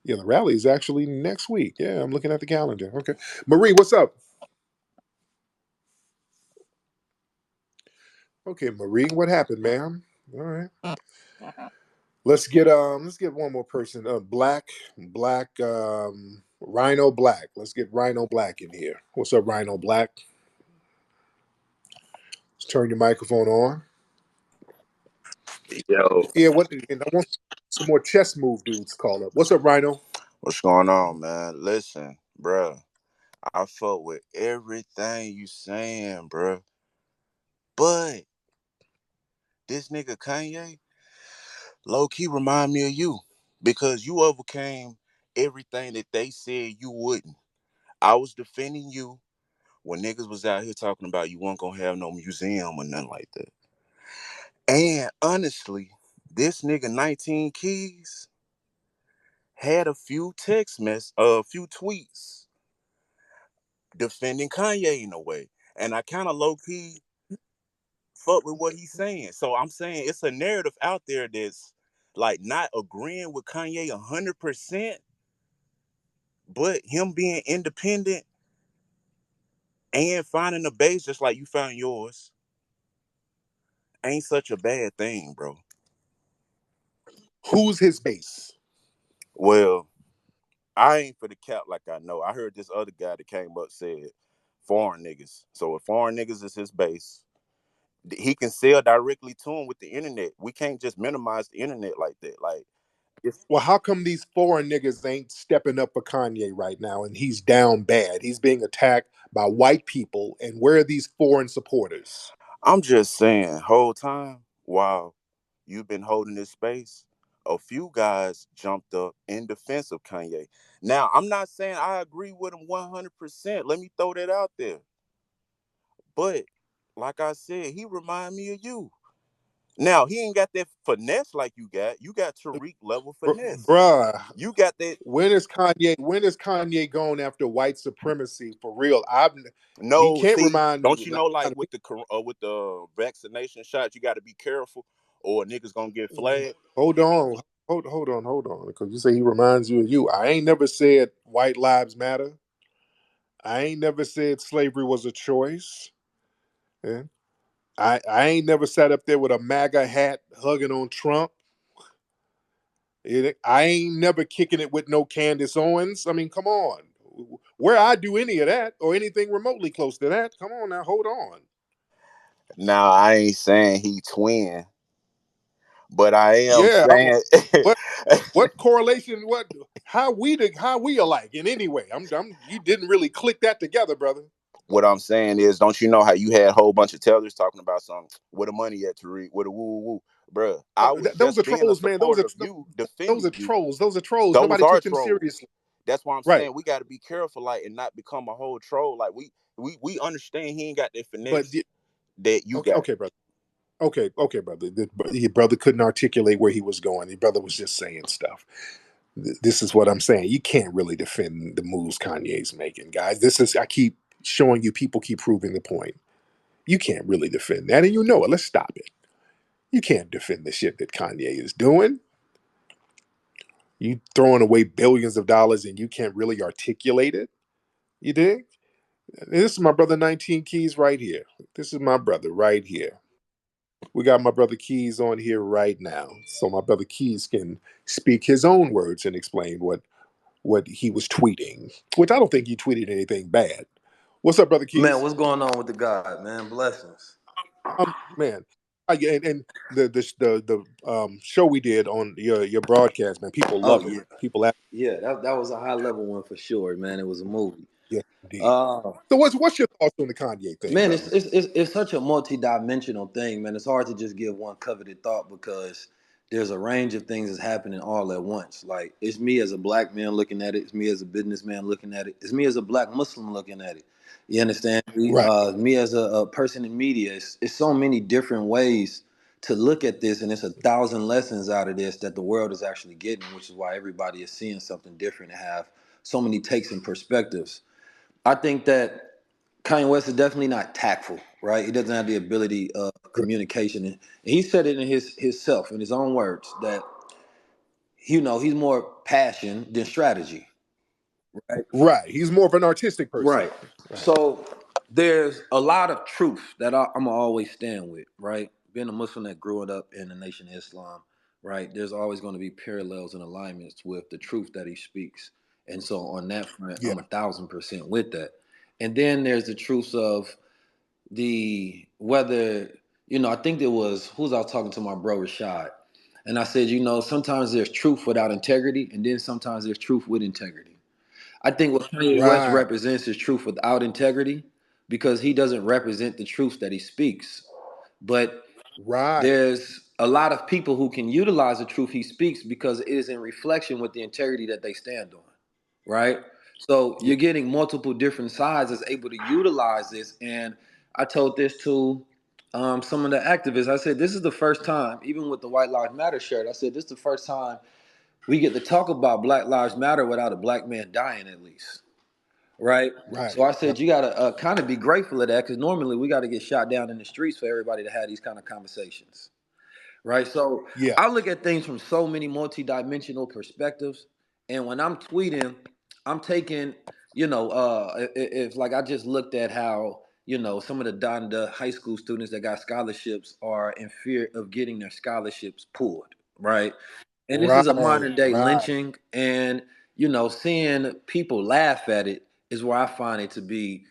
Yeah, the rally is actually next week. Yeah, I'm looking at the calendar. Okay. Marie, what's up? Okay, Marie, what happened, ma'am? All right. Let's get one more person. Rhino Black. Let's get Rhino Black in here. What's up, Rhino Black? Let's turn your microphone on.
Yo,
Yeah, what and I want some more chess move dudes call up. What's up, Rhino?
what's going on, man? Listen, bruh, I fuck with everything you saying, bruh. But this nigga Kanye, low key remind me of you because you overcame everything that they said you wouldn't. I was defending you when niggas was out here talking about you weren't gonna have no museum or nothing like that. And honestly, this nigga 19 Keys had a few tweets defending Kanye in a way. And I kind of low key fuck with what he's saying. So I'm saying it's a narrative out there that's like not agreeing with Kanye 100%, but him being independent and finding a base just like you found yours ain't such a bad thing, bro.
Who's his base?
Well, I ain't for the cap like I know. I heard this other guy that came up said foreign niggas. So if foreign niggas is his base, he can sell directly to him with the internet. We can't just minimize the internet like that. Like, it's,
Well, how come these foreign niggas ain't stepping up for Kanye right now and he's down bad? He's being attacked by white people, and where are these foreign supporters?
I'm just saying, whole time while you've been holding this space, a few guys jumped up in defense of Kanye. Now, I'm not saying I agree with him 100%. Let me throw that out there. But like I said, he remind me of you. Now, he ain't got that finesse like you got. You got Tariq level finesse.
Bruh,
You got that.
when is Kanye going after white supremacy for real? He
No,
can't
see,
remind me.
don't you know, like with the vaccination shots, you got to be careful, or niggas gonna get flagged.
Hold on. Hold on. Because you say he reminds you of you. I ain't never said white lives matter. I ain't never said slavery was a choice. Yeah. I ain't never sat up there with a MAGA hat hugging on Trump. I ain't never kicking it with no Candace Owens. I mean, come on. Where I do any of that or anything remotely close to that, come on now, hold on.
Now, I ain't saying he twin, but I am
Yeah,
saying
what correlation? How we alike in any way? You didn't really click that together, brother.
what I'm saying is, don't you know how you had a whole bunch of tellers talking about some where the money at, Tariq, where the woo woo woo, bruh. I was
Those are
just being a
trolls, man. Those
supporter
are
of you,
those are
defending you.
trolls. Those are trolls.
Those
Nobody
are
took them
trolls.
seriously.
That's why I'm
Right.
saying we got to be careful, like, and not become a whole troll. Like we understand he ain't got that
But
finesse that you
okay,
got.
okay, brother. Okay, brother. Your brother couldn't articulate where he was going. Your brother was just saying stuff. This is what I'm saying. You can't really defend the moves Kanye's making, guys. I keep showing you, people keep proving the point. You can't really defend that, and you know it. Let's stop it. You can't defend the shit that Kanye is doing. You throwing away billions of dollars and you can't really articulate it. You dig? This is my brother 19 Keys right here. This is my brother right here. We got my brother Keys on here right now, so my brother Keys can speak his own words and explain what he was tweeting. Which I don't think he tweeted anything bad. What's up, brother
Man,
Keys?
what's going on with the God, man? Blessings.
Man, and the show we did on your broadcast, man, people
Oh
love it.
yeah,
People, ask,
yeah. That was a high level one for sure, man. It was a movie.
yeah, indeed.
Uh
So what's your thoughts on the Kanye thing,
Man,
brother?
it's such a multi-dimensional thing, man. It's hard to just give one coveted thought because there's a range of things that's happening all at once. Like it's me as a black man looking at it, it's me as a businessman looking at it, it's me as a black Muslim looking at it. You understand?
Right,
Me as a person in media. It's so many different ways to look at this, and it's a thousand lessons out of this that the world is actually getting, which is why everybody is seeing something different and have so many takes and perspectives. I think that Kanye West is definitely not tactful, right? He doesn't have the ability of communication, and he said it in his self, in his own words, that he's more passion than strategy, right?
right. He's more of an artistic person.
Right.
Right.
So there's a lot of truth that I'm gonna always stand with, right? Being a Muslim that grew up in the Nation of Islam, right? There's always going to be parallels and alignments with the truth that he speaks, and so on that front,
Yeah.
I'm 1,000% with that. And then there's the truth of the whether I think there was who's I was talking to my bro Rashad, and I said, sometimes there's truth without integrity, and then sometimes there's truth with integrity. I think what Kanye West
Right.
represents is truth without integrity because he doesn't represent the truth that he speaks. But
Right.
there's a lot of people who can utilize the truth he speaks because it is in reflection with the integrity that they stand on, right? So
Yeah.
you're getting multiple different sides that's able to utilize this. And I told this to some of the activists. I said, this is the first time, even with the White Lives Matter shirt, I said, this is the first time we get to talk about Black Lives Matter without a black man dying, at least. Right. So
Right.
I
Right.
said, you got to kind of be grateful of that because normally we got to get shot down in the streets for everybody to have these kind of conversations. Right. So
Yeah.
I look at things from so many multidimensional perspectives. And when I'm tweeting, I'm taking, if like I just looked at how, some of the high school students that got scholarships are in fear of getting their scholarships pulled. Right. And this is a
Right.
modern day
Right.
lynching, and seeing people laugh at it is where I find it to be,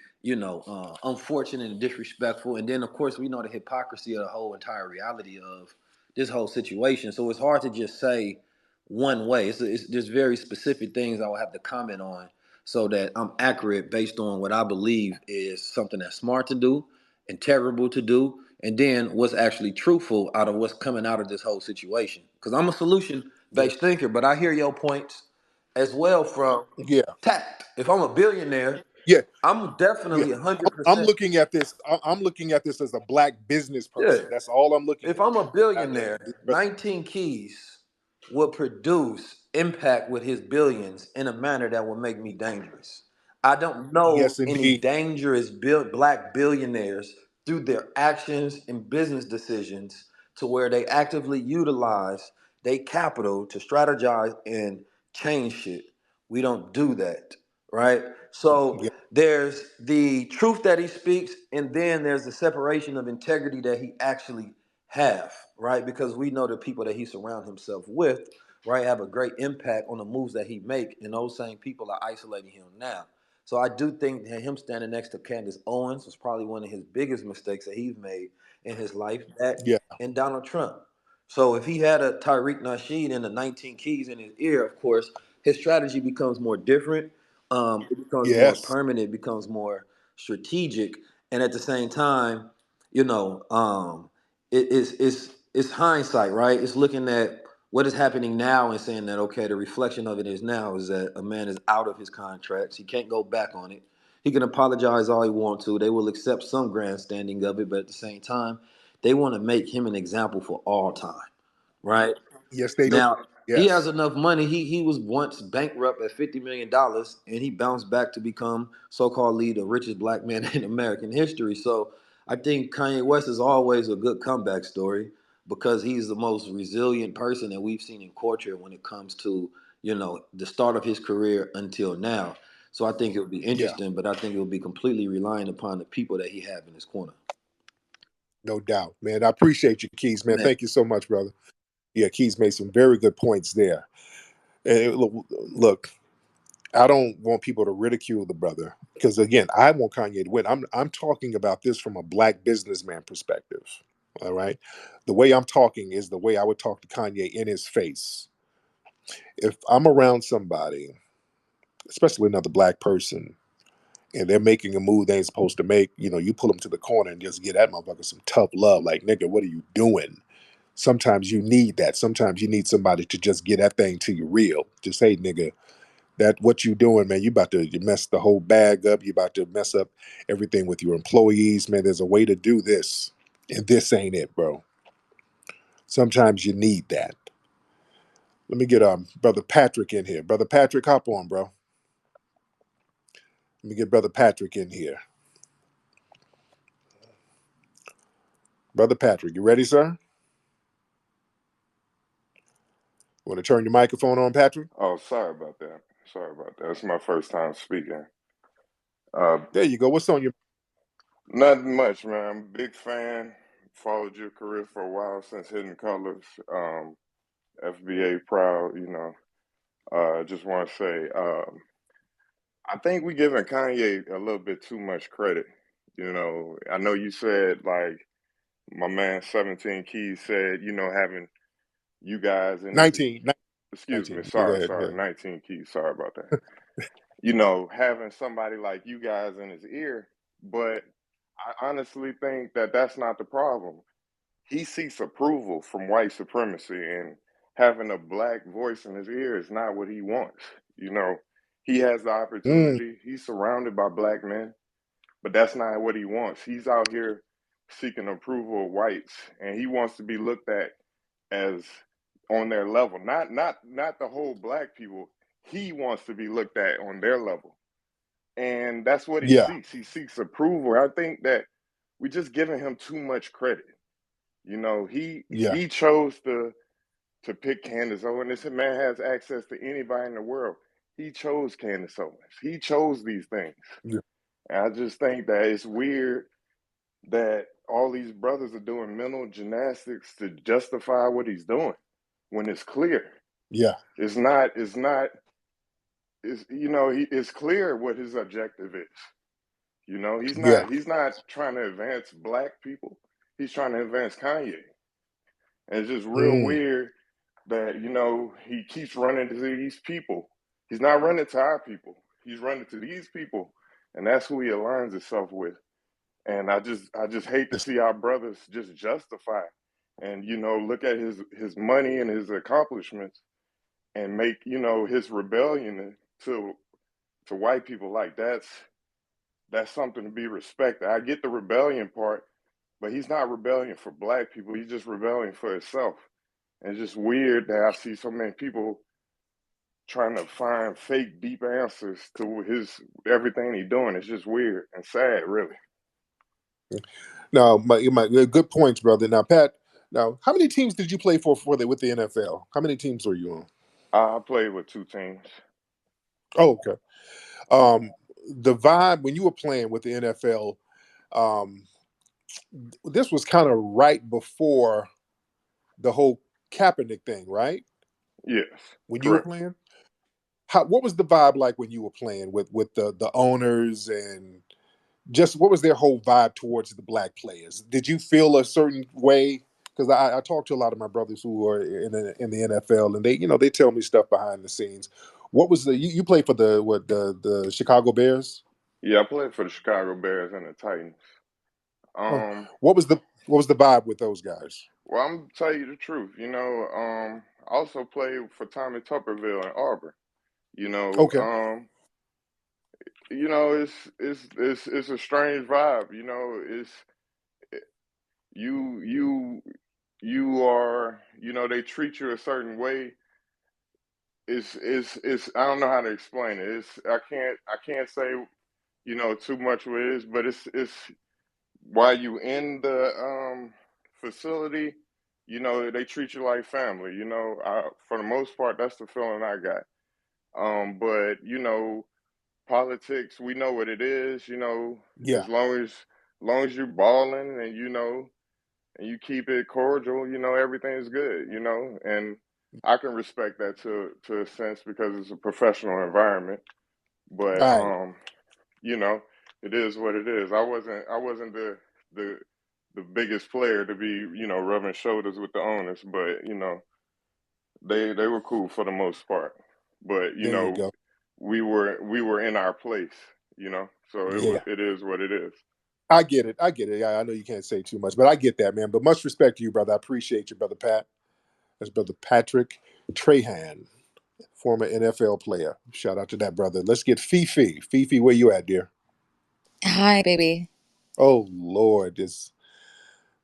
unfortunate and disrespectful. And then, of course, we know the hypocrisy of the whole entire reality of this whole situation. So it's hard to just say one way. There's very specific things I will have to comment on so that I'm accurate based on what I believe is something that's smart to do, integral to do, and then what's actually truthful out of what's coming out of this whole situation. Because I'm a solution
Yeah.
based thinker, but I hear your points as well from
Yeah.
tact. If I'm a billionaire,
Yeah.
I'm
Yeah.
definitely
I'm
100%.
looking at this. I'm looking at this as a black business
Yeah.
person. That's all I'm looking
If I'm a
at.
billionaire,
But
19 Keys will produce impact with his billions in a manner that will make me dangerous. I don't know
yes,
any
indeed.
dangerous black billionaires through their actions and business decisions to where they actively utilize their capital to strategize and change shit. We don't do that, right? So
Yeah.
there's the truth that he speaks, and then there's the separation of integrity that he actually have, right? Because we know the people that he surround himself with, right, have a great impact on the moves that he make, and those same people are isolating him now. So I do think that him standing next to Candace Owens was probably one of his biggest mistakes that he's made in his life. That
Yeah.
and Donald Trump. So if he had a Tariq Nasheed and the 19 keys in his ear, of course, his strategy becomes more different. It becomes more
Yes.
permanent, it becomes more strategic, and at the same time, you know, um, it's hindsight, right? It's looking at what is happening now and saying that okay, the reflection of it is now is that a man is out of his contracts. He can't go back on it. He can apologize all he wants to. They will accept some grandstanding of it, but at the same time, they want to make him an example for all time, right?
Yes, they do.
Now he has
Yes.
enough money. He was once bankrupt at $50 million, and he bounced back to become so-called lead the richest black man in American history. So I think Kanye West is always a good comeback story because he's the most resilient person that we've seen in culture when it comes to the start of his career until now. So I think it'll be
Yeah,
interesting, but I think it'll be completely relying upon the people that he have in his corner.
no doubt, man. I appreciate you, Keys, man.
Man,
Thank you so much, brother. Yeah, Keys made some very good points there. And look, I don't want people to ridicule the brother because again, I want Kanye to win. I'm talking about this from a black businessman perspective. All right, the way I'm talking is the way I would talk to Kanye in his face. If I'm around somebody, especially another black person, and they're making a move they ain't supposed to make, you pull them to the corner and just give that motherfucker some tough love. Like, nigga, what are you doing? Sometimes you need that. Sometimes you need somebody to just get that thing to you real. Just hey, nigga, that what you doing, man? You mess the whole bag up. You about to mess up everything with your employees, man. There's a way to do this, and this ain't it, bro. Sometimes you need that. Let me get brother Patrick in here. Brother Patrick, hop on, bro. Let me get brother Patrick in here. Brother Patrick, you ready, sir? Want to turn your microphone on, Patrick?
Oh, sorry about that. Sorry about that. It's my first time speaking. Uh,
There you go. What's on your?
Nothing much, man. I'm a big fan. Followed your career for a while since Hidden Colors. FBA proud, just want to say, I think we giving Kanye a little bit too much credit. I know you said like my man 17 Keys said, having you guys in his,
19,
excuse me,
19. Yeah, go ahead. Yeah.
19 Keys, sorry about that. Having somebody like you guys in his ear. But I honestly think that that's not the problem. He seeks approval from white supremacy, and having a black voice in his ear is not what he wants. You know, he has the
Mm,
opportunity, he's surrounded by black men, but that's not what he wants. He's out here seeking approval of whites, and he wants to be looked at as on their level. Not the whole black people. He wants to be looked at on their level. And that's what he
yeah,
seeks. He seeks approval. I think that we're just giving him too much credit. He
yeah,
he chose to pick Candace Owens. This man has access to anybody in the world. He chose Candace Owens. He chose these things.
yeah,
And I just think that it's weird that all these brothers are doing mental gymnastics to justify what he's doing when it's clear.
yeah,
It's clear what his objective is. He's
yeah,
not trying to advance black people. He's trying to advance Kanye. And it's just real
mm,
weird that, he keeps running to these people. He's not running to our people. He's running to these people. And that's who he aligns himself with. And I just hate to see our brothers just justify and, look at his money and his accomplishments and make, his rebellion to white people like that's something to be respected. I get the rebellion part, but he's not rebelling for black people. He's just rebelling for himself. And it's just weird that I see so many people trying to find fake deep answers to his everything he's doing. It's just weird and sad, really.
No, my good points, brother. Now, Pat. Now, how many teams did you play with the NFL? How many teams were you on?
I played with two teams.
Oh, okay. Um, the vibe when you were playing with the NFL, um, this was kind of right before the whole Kaepernick thing, right?
Yes,
When you were
correct.
playing, what was the vibe like when you were playing with the owners and just what was their whole vibe towards the black players? Did you feel a certain way? Because I talk to a lot of my brothers who are in the NFL, and they tell me stuff behind the scenes. What was you played for the Chicago Bears?
Yeah, I played for the Chicago Bears and the Titans.
Oh,
Um,
what was the vibe with those guys?
well, I'm gonna tell you the truth. I also played for Tommy Tuberville in Auburn. You know,
Okay,
um, it's a strange vibe. It's you you are they treat you a certain way. It's I don't know how to explain it. I can't say too much what it is, but it's while you in the facility, you know, they treat you like family. You know, for the most part, that's the feeling I got. But you know, politics, we know what it is. You know,
Yeah.
as long as you're balling and you know and you keep it cordial, you know, everything's good. You know, and I can respect that to a sense because it's a professional environment. But
Right.
you know, it is what it is. I wasn't the the biggest player to be, you know, rubbing shoulders with the owners, but you know, they were cool for the most part. But you
There you
know,
go.
we were in our place, you know. So
Yeah.
it is what it is.
I get it. I get it. I know you can't say too much, but I get that, man. But much respect to you, brother. I appreciate you, brother Pat. That's brother Patrick Trahan, former NFL player. Shout out to that brother. Let's get Fifi. Fifi, where you at, dear?
Hi, baby.
Oh Lord, this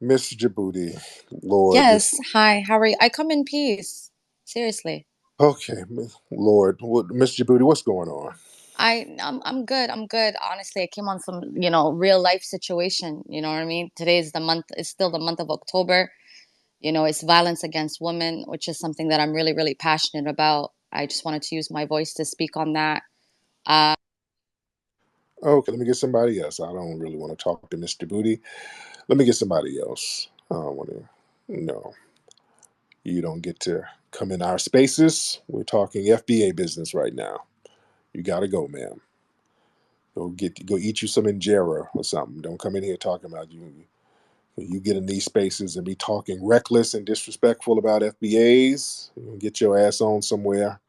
Miss Djibouti. Lord, this.
Yes, hi. How are you? I come in peace. Seriously.
Okay, Lord, Miss Djibouti, what's going on?
I'm good. I'm good. Honestly, I came on some, real life situation. You know what I mean? Today is the month. It's still the month of October. It's violence against women, which is something that I'm really, really passionate about. I just wanted to use my voice to speak on that. Uh,
Okay, let me get somebody else. I don't really want to talk to Miss Djibouti. Let me get somebody else. I don't want to. No, you don't get to come in our spaces. We're talking FBA business right now. You got to go, ma'am. Go eat you some injera or something. Don't come in here talking about you. You get in these spaces and be talking reckless and disrespectful about FBAs. You can get your ass on somewhere.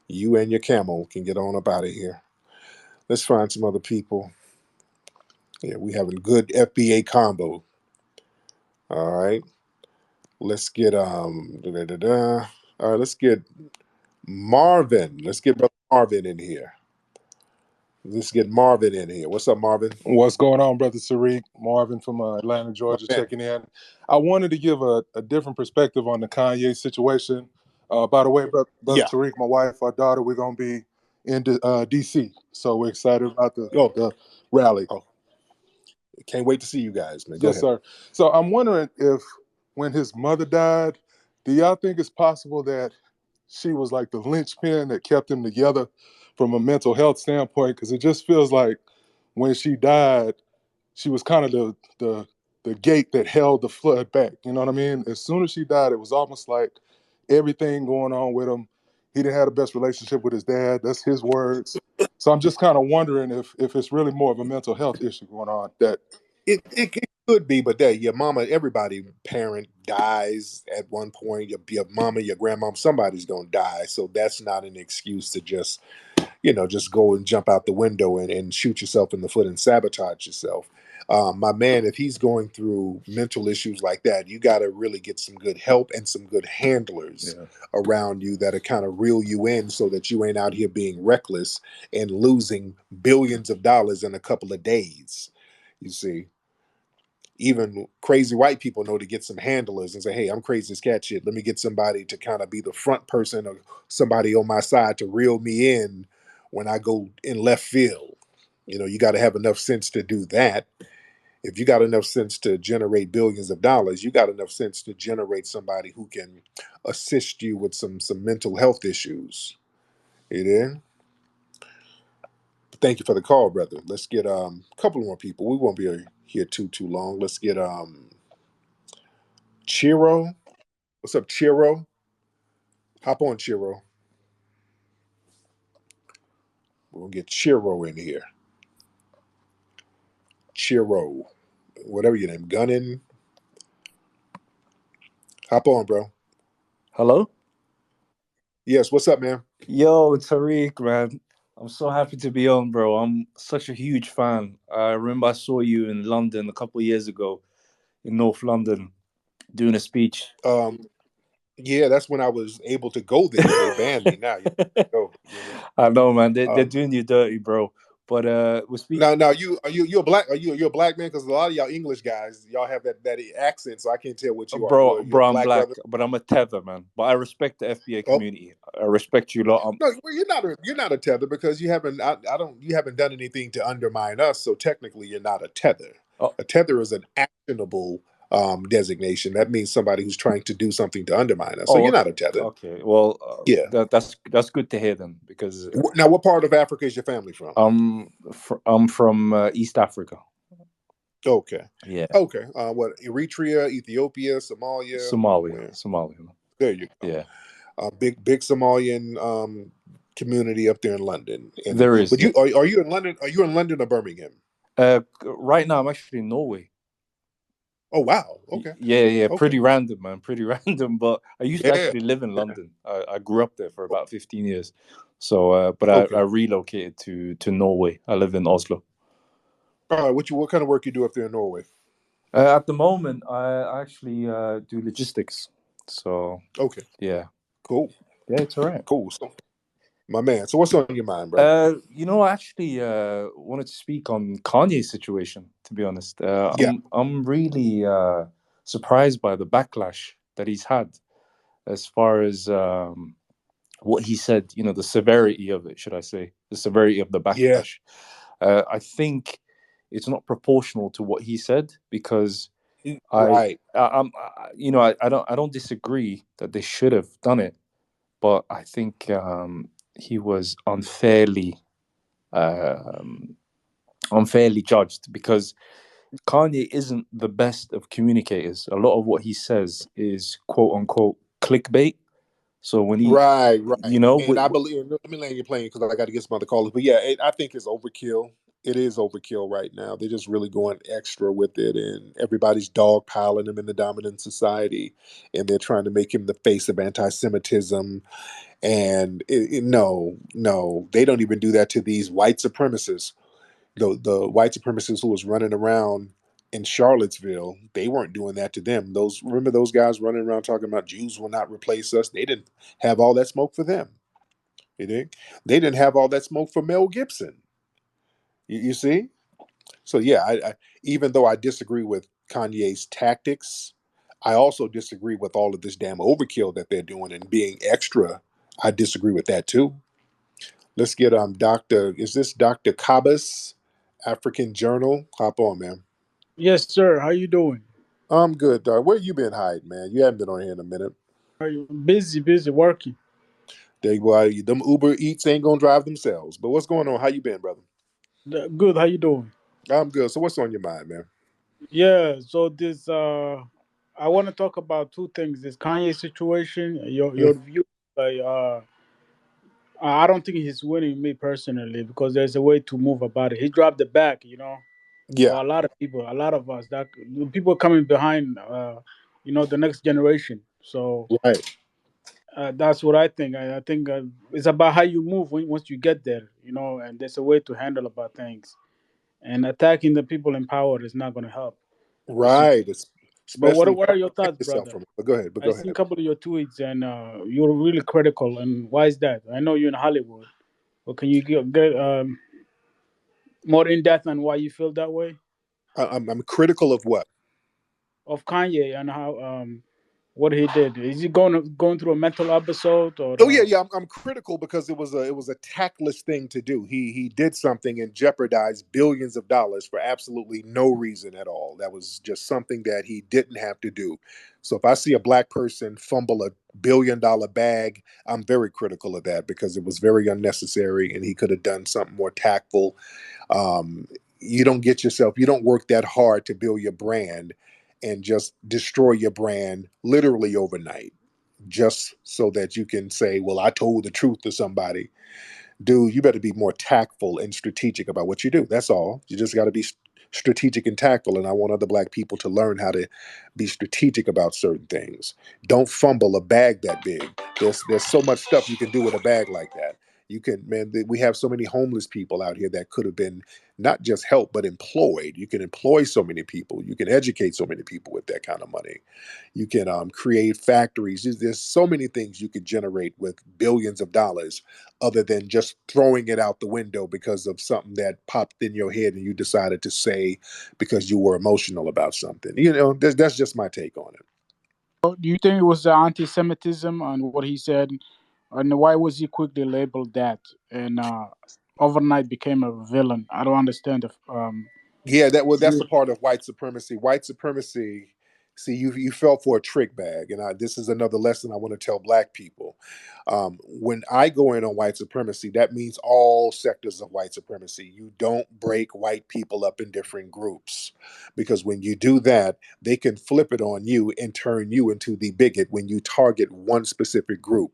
You and your camel can get on up out of here. Let's find some other people. Yeah, we having good FBA combo. All right. Let's get All right, let's get Marvin. Let's get brother Marvin in here. Let's get Marvin in here. What's up, Marvin?
What's going on, brother Tariq? Marvin from Atlanta,
My
Georgia,
man.
checking in. I wanted to give a different perspective on the Kanye situation. By the way, brother
Yeah.
Tariq, my wife, our daughter, we're gonna be in D.C., so we're excited about
Oh,
the rally.
oh, can't wait to see you guys, man. Go
Yes,
ahead.
sir. So I'm wondering if, when his mother died, do y'all think it's possible that she was like the linchpin that kept them together from a mental health standpoint? Because it just feels like when she died, she was kind of the gate that held the flood back. You know what I mean? As soon as she died, it was almost like everything going on with him. He didn't have the best relationship with his dad. That's his words. So I'm just kind of wondering if it's really more of a mental health issue going on. That
It could be, but that your mama, everybody parent dies at one point. Your mama, your grandmom, somebody's gonna die. So that's not an excuse to just just go and jump out the window and shoot yourself in the foot and sabotage yourself. My man, if he's going through mental issues like that, you got to really get some good help and some good handlers
yeah.
around you that are kind of reel you in so that you ain't out here being reckless and losing billions of dollars in a couple of days. You see, even crazy white people know to get some handlers and say, "Hey, I'm crazy as cat shit. Let me get somebody to kind of be the front person or somebody on my side to reel me in when I go in left field." You got to have enough sense to do that. If you got enough sense to generate billions of dollars, you got enough sense to generate somebody who can assist you with some mental health issues. You know? Thank you for the call, brother. Let's get a couple more people. We won't be here too long. Let's get Chiro. What's up, Chiro? Hop on, Chiro. We're gonna get Chiro in here. Chiro, whatever your name, Gunnin. Hop on, bro.
Hello?
Yes, what's up, man?
Yo, Tariq, man. I'm so happy to be on, bro. I'm such a huge fan. I remember I saw you in London a couple of years ago, in North London, doing a speech.
Um, yeah, that's when I was able to go there. They banned me now. Go.
I know, man. They're
Um,
doing you dirty, bro. But we speak,
now, you a black? You're a black man? Because a lot of y'all English guys, y'all have that accent, so I can't tell what you are. You're a
bro. I'm
black
black,
brother.
but I'm a tether, man. But I respect the FBA
Oh
community. I respect you lot.
no, well, you're not a tether because you haven't. I don't. You haven't done anything to undermine us. So technically, you're not a tether.
Oh,
A tether is an actionable designation. That means somebody who's trying to do something to undermine us. So
Oh,
you're not
okay.
a tether.
Okay. Well,
Yeah.
that's good to hear then, because
Now, what part of Africa is your family from?
I'm from East Africa.
Okay.
Yeah,
Okay. What? Eritrea, Ethiopia, Somalia.
Somalia,
Where?
Somalia.
There you go.
Yeah,
Big Somalian community up there in London. And
there is.
but
Yeah.
are you in London? Are you in London or Birmingham?
Right now I'm actually in Norway.
Oh wow. Okay.
Yeah, yeah,
Okay.
pretty random, man, pretty random. But I used to
Yeah.
actually live in London. I grew up there for about 15 years. So, but I
Okay.
relocated to Norway. I live in Oslo.
All right. What kind of work you do up there in Norway?
At the moment, I actually do logistics. So,
Okay.
yeah,
Cool.
yeah, it's all right.
Cool. So, my man. So what's on your mind, brother?
I actually wanted to speak on Kanye's situation. To be honest,
Yeah.
I'm really surprised by the backlash that he's had as far as what he said. The severity of it, should I say, the severity of the
Yeah.
backlash. I think it's not proportional to what he said, because
Right.
I don't disagree that they should have done it, but I think he was um, unfairly judged, because Kanye isn't the best of communicators. A lot of what he says is quote unquote clickbait. So when he,
Right. Right. And
with,
I believe. Let me land your plane because I got to get some other callers. But yeah, I think it's overkill. It is overkill right now. They're just really going extra with it, and everybody's dogpiling him in the dominant society, and they're trying to make him the face of anti-Semitism. And no, no, they don't even do that to these white supremacists. The white supremacists who was running around in Charlottesville, they weren't doing that to them. Those remember those guys running around talking about Jews will not replace us. They didn't have all that smoke for them. You think they didn't have all that smoke for Mel Gibson? You see? So yeah, even though I disagree with Kanye's tactics, I also disagree with all of this damn overkill that they're doing and being extra. I disagree with that too. Let's get Doctor. Is this Doctor Kabas, African Journal? Hop on, man.
Yes, sir. How you doing?
I'm good, dog. Where you been hiding, man? You haven't been on here in a minute.
Are you busy? Busy working.
They why them Uber Eats ain't gonna drive themselves. But what's going on? How you been, brother?
Good. How you doing?
I'm good. So what's on your mind, man?
Yeah. So this, I want to talk about two things: this Kanye situation,
Mm,
your view. Like, I don't think he's winning, me personally, because there's a way to move about it. He dropped the back,
yeah.
for a lot of people, a lot of us, that people coming behind, the next generation. So
Right.
that's what I think. I think it's about how you move once you get there, and there's a way to handle about things. And attacking the people in power is not going to help. It's just,
Right. It's
but what
especially
what are your
protect
thoughts,
yourself
brother?
from it. But go ahead. But
I
go
seen a
ahead.
couple of your tweets, and you're really critical. And why is that? I know you're in Hollywood, but can you get more in depth on why you feel that way
I'm critical of what?
of Kanye and how what he did? Is he going through a mental episode or?
Oh yeah, yeah. I'm critical because it was a tactless thing to do. He did something and jeopardized billions of dollars for absolutely no reason at all. That was just something that he didn't have to do. So if I see a black person fumble $1 billion bag, I'm very critical of that because it was very unnecessary and he could have done something more tactful. Um, you don't work that hard to build your brand and just destroy your brand literally overnight just so that you can say, well, I told the truth to somebody. Dude, you better be more tactful and strategic about what you do. That's all. You just got to be strategic and tactful. And I want other black people to learn how to be strategic about certain things. Don't fumble a bag that big. There's so much stuff you can do with a bag like that. You can, man. We have so many homeless people out here that could have been not just helped but employed. You can employ so many people. You can educate so many people with that kind of money. You can create factories. There's so many things you could generate with billions of dollars other than just throwing it out the window because of something that popped in your head and you decided to say because you were emotional about something. That's just my take on it.
Do you think it was the anti-Semitism and what he said, and why was he quickly labeled that and overnight became a villain? I don't understand.
Yeah, that's the part of white supremacy. White supremacy. See, you fell for a trick bag, and this is another lesson I want to tell Black people. When I go in on white supremacy, that means all sectors of white supremacy. You don't break white people up in different groups, because when you do that, they can flip it on you and turn you into the bigot when you target one specific group.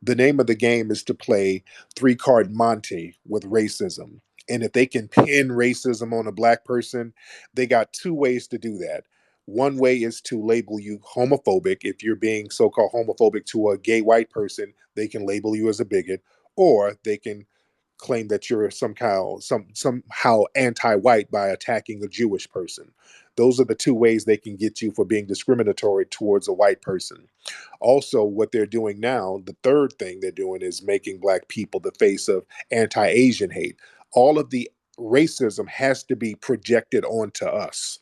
The name of the game is to play three card Monte with racism. And if they can pin racism on a Black person, they got two ways to do that. One way is to label you homophobic. If you're being so called homophobic to a gay white person, they can label you as a bigot, or they can claim that you're somehow anti-white by attacking a Jewish person. Those are the two ways they can get you for being discriminatory towards a white person. Also, what they're doing now, the third thing they're doing is making Black people the face of anti-Asian hate. All of the racism has to be projected onto us.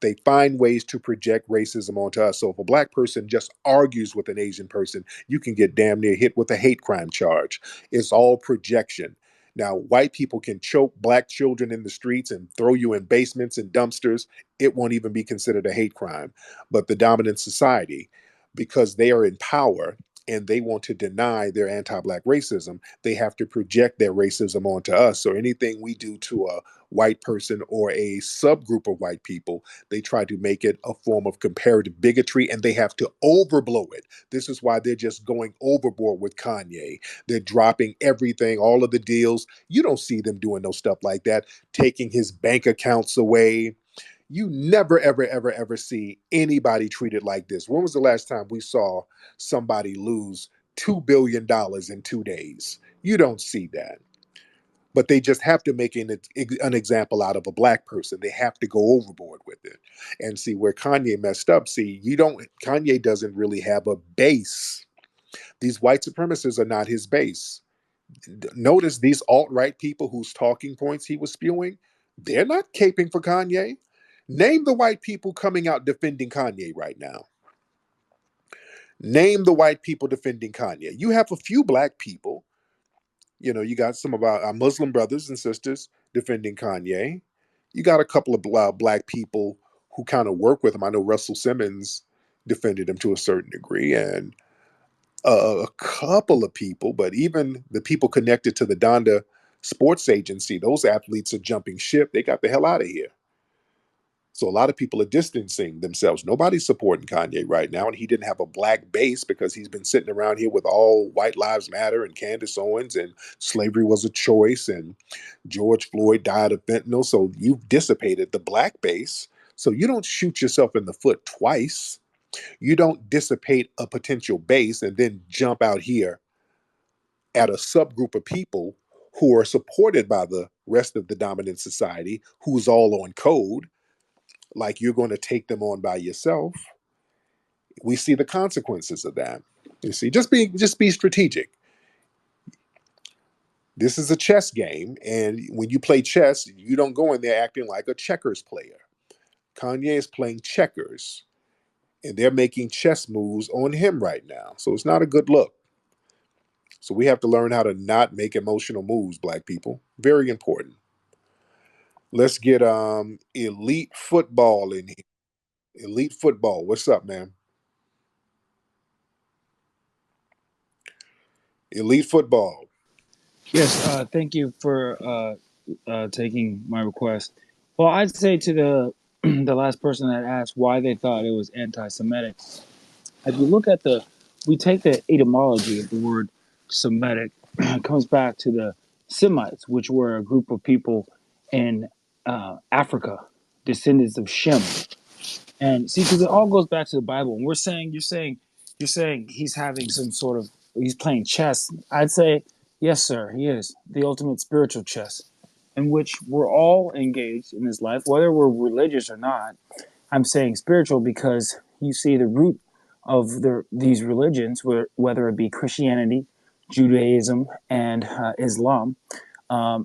They find ways to project racism onto us. So if a Black person just argues with an Asian person, you can get damn near hit with a hate crime charge. It's all projection. Now, white people can choke Black children in the streets and throw you in basements and dumpsters. It won't even be considered a hate crime. But the dominant society, because they are in power and they want to deny their anti-Black racism, they have to project their racism onto us. So anything we do to a white person or a subgroup of white people, they try to make it a form of comparative bigotry, and they have to overblow it. This is why they're just going overboard with Kanye. They're dropping everything, all of the deals. You don't see them doing no stuff like that, taking his bank accounts away. You never, ever, ever, ever see anybody treated like this. When was the last time we saw somebody lose $2 billion in 2 days? You don't see that. But they just have to make an example out of a Black person. They have to go overboard with it. And see where Kanye messed up. See, Kanye doesn't really have a base. These white supremacists are not his base. Notice these alt-right people whose talking points he was spewing, they're not caping for Kanye. Name the white people coming out defending Kanye right now. Name the white people defending Kanye. You have a few Black people. You got some of our Muslim brothers and sisters defending Kanye. You got a couple of Black people who kind of work with him. I know Russell Simmons defended him to a certain degree, and a couple of people, but even the people connected to the Donda Sports Agency, those athletes are jumping ship. They got the hell out of here. So a lot of people are distancing themselves. Nobody's supporting Kanye right now, and he didn't have a Black base because he's been sitting around here with all White Lives Matter and Candace Owens and slavery was a choice and George Floyd died of fentanyl. So you've dissipated the Black base. So you don't shoot yourself in the foot twice. You don't dissipate a potential base and then jump out here at a subgroup of people who are supported by the rest of the dominant society, who's all on code, like you're going to take them on by yourself. We see the consequences of that. You see, just be strategic. This is a chess game, and when you play chess, you don't go in there acting like a checkers player. Kanye is playing checkers, and they're making chess moves on him right now. So it's not a good look. So we have to learn how to not make emotional moves, Black people. Very important. Let's get elite football in here. Elite football. What's up, man? Elite football.
Yes, thank you for taking my request. Well, I'd say to the the last person that asked why they thought it was anti-Semitic. If you look at we take the etymology of the word Semitic, it comes back to the Semites, which were a group of people in Africa, descendants of Shem. And see, because it all goes back to the Bible. And you're saying he's having some sort of, he's playing chess. I'd say, yes, sir, he is the ultimate spiritual chess, in which we're all engaged in this life, whether we're religious or not. I'm saying spiritual because you see the root of these religions, whether it be Christianity, Judaism, and Islam,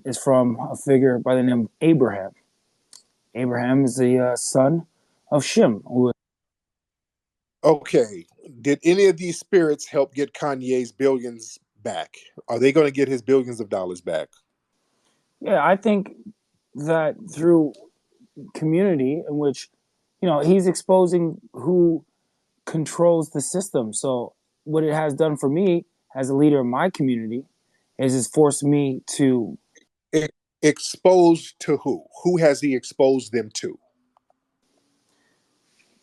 is from a figure by the name of Abraham. Abraham is the son of Shem, who.
Okay. Did any of these spirits help get Kanye's billions back? Are they going to get his billions of dollars back?
Yeah, I think that through community in which, he's exposing who controls the system. So what it has done for me as a leader of my community is it's forced me to
Exposed to who? Who has he exposed them to?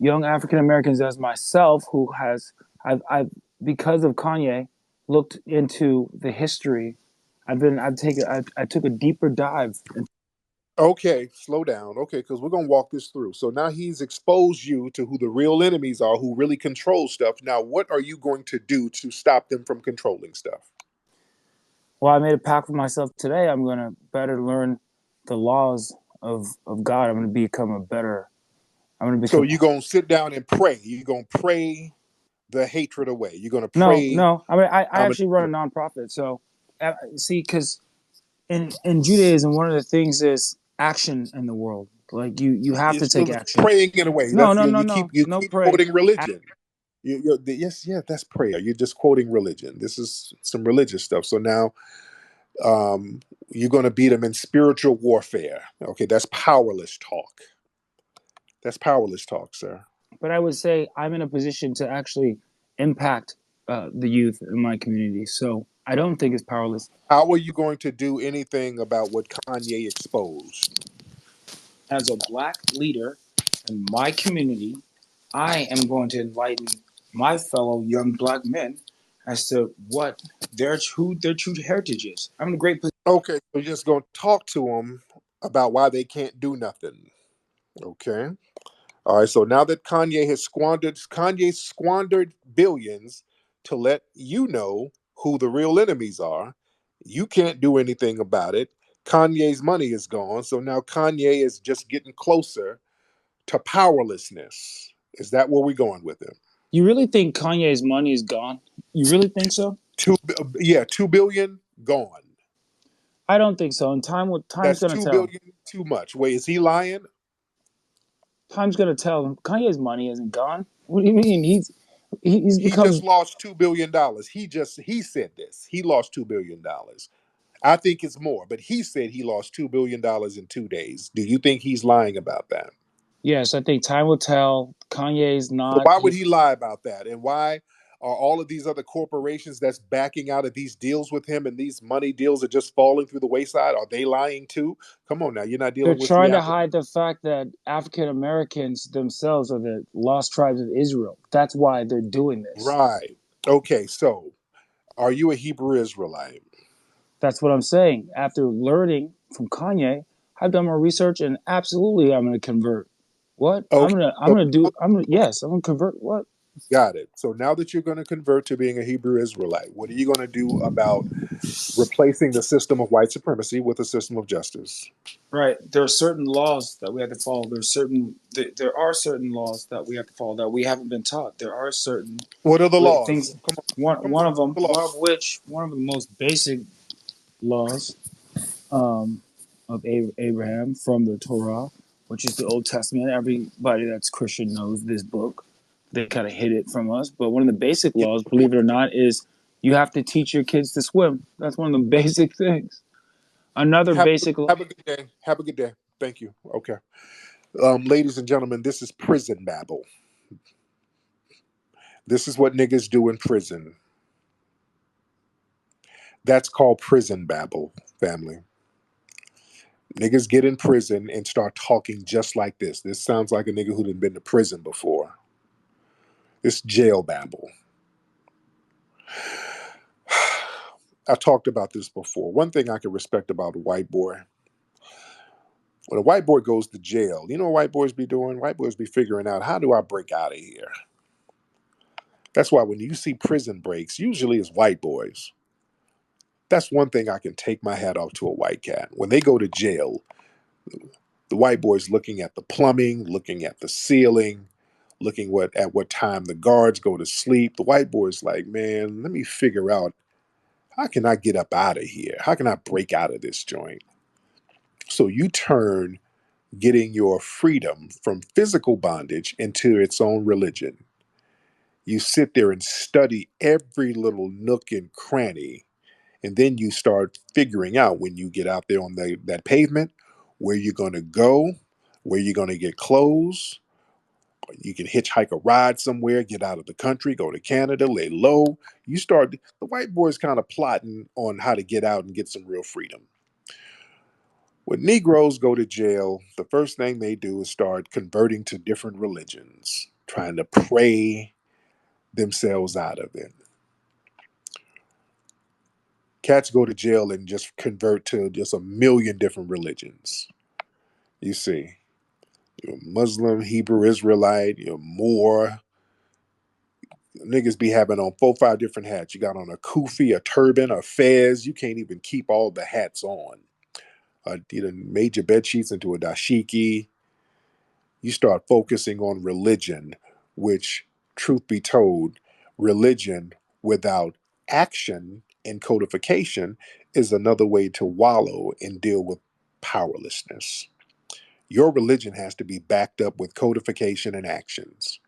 young African Americans as myself who has I've because of Kanye looked into the history. I took a deeper dive.
Okay, slow down. Okay, because we're gonna walk this through. So now he's exposed you to who the real enemies are, who really control stuff. Now, what are you going to do to stop them from controlling stuff?
Well, I made a pact with myself today. I'm going to better learn the laws of God. I'm going to become a better. I'm going to
So
become.
you're gonna sit down and pray. You're gonna pray the hatred away. You're gonna
No,
pray.
no. I mean, I
I'm
actually run a nonprofit. So, see, because in Judaism, one of the things is action in the world. Like you have to
it's
take action.
praying in a way.
No,
That's
no, no,
you
no
keep
pray.
quoting religion. Yes, yeah, that's prayer. You're just quoting religion. This is some religious stuff. So now um, you're going to beat them in spiritual warfare. Okay, that's powerless talk. That's powerless talk, sir.
But I would say I'm in a position to actually impact the youth in my community. So I don't think it's powerless.
How are you going to do anything about what Kanye exposed?
As a black leader in my community, I am going to enlighten my fellow young black men as to what their true heritage is. I'm in a great position.
Okay, so you're just going to talk to them about why they can't do nothing. Okay. All right, so now that Kanye squandered billions to let you know who the real enemies are. You can't do anything about it. Kanye's money is gone, so now Kanye is just getting closer to powerlessness. Is that where we're going with him?
You really think Kanye's money is gone? You really think so?
Yeah, 2 billion gone.
I don't think so. And time's
That's
gonna
two
tell.
billion too much. Wait, is he lying?
Time's gonna tell. Kanye's money isn't gone. What do you mean? He's
He
become.
just lost $2 billion. He said this. He lost $2 billion. I think it's more, but he said he lost $2 billion in 2 days. Do you think he's lying about that?
Yes, I think time will tell. Kanye's
So
not.
why would he lie about that? And why are all of these other corporations that's backing out of these deals with him and these money deals are just falling through the wayside? Are they lying too? Come on now, you're not
They're
dealing with
trying to
reality.
hide the fact that African Americans themselves are the lost tribes of Israel. That's why they're doing this.
Right. Okay, so are you a Hebrew Israelite?
That's what I'm saying. After learning from Kanye, I've done my research and absolutely I'm gonna convert. What?
Okay,
I'm
so
gonna do I'm gonna yes, I'm gonna convert what?
got it. So now that you're going to convert to being a Hebrew Israelite, what are you going to do about replacing the system of white supremacy with a system of justice?
Right. There are certain laws that we have to follow. There are certain laws that we have to follow that we haven't been taught. There are certain
What are the
things
laws? Come on, come on. The law.
one of the most basic laws um, of Abraham from the Torah, which is the Old Testament. Everybody that's Christian knows this book. They kind of hid it from us. But one of the basic
Yeah.
laws, believe it or not, is you have to teach your kids to swim. That's one of the basic things. Another
Have,
basic law.
have a good day. Have a good day. Thank you. Okay. Ladies and gentlemen, this is prison babble. This is what niggas do in prison. That's called prison babble, family. Niggas get in prison and start talking just like this. This sounds like a nigga who'd been to prison before. It's jail babble. I talked about this before. One thing I can respect about a white boy, when a white boy goes to jail, you know what white boys be doing? White boys be figuring out, how do I break out of here? That's why when you see prison breaks, usually it's white boys. That's one thing I can take my hat off to a white cat. When they go to jail, the white boys looking at the plumbing, looking at the ceiling, looking at what time the guards go to sleep. The white boys like, man, let me figure out, how can I get up out of here? How can I break out of this joint? So you turn getting your freedom from physical bondage into its own religion. You sit there and study every little nook and cranny, and then you start figuring out when you get out there on that pavement where you're going to go, where you're going to get clothes, You can hitchhike a ride somewhere, get out of the country, go to Canada, lay low. You start, the white boys kind of plotting on how to get out and get some real freedom. When Negroes go to jail, the first thing they do is start converting to different religions, trying to pray themselves out of it. Cats go to jail and just convert to just a million different religions. You see, you're Muslim, Hebrew Israelite, you're Moor. Niggas be having on 4, 5 different hats. You got on a kufi, a turban, a fez. You can't even keep all the hats on. You done made your bed sheets into a dashiki. You start focusing on religion, which, truth be told, religion without action and codification is another way to wallow and deal with powerlessness. Your religion has to be backed up with codification and actions.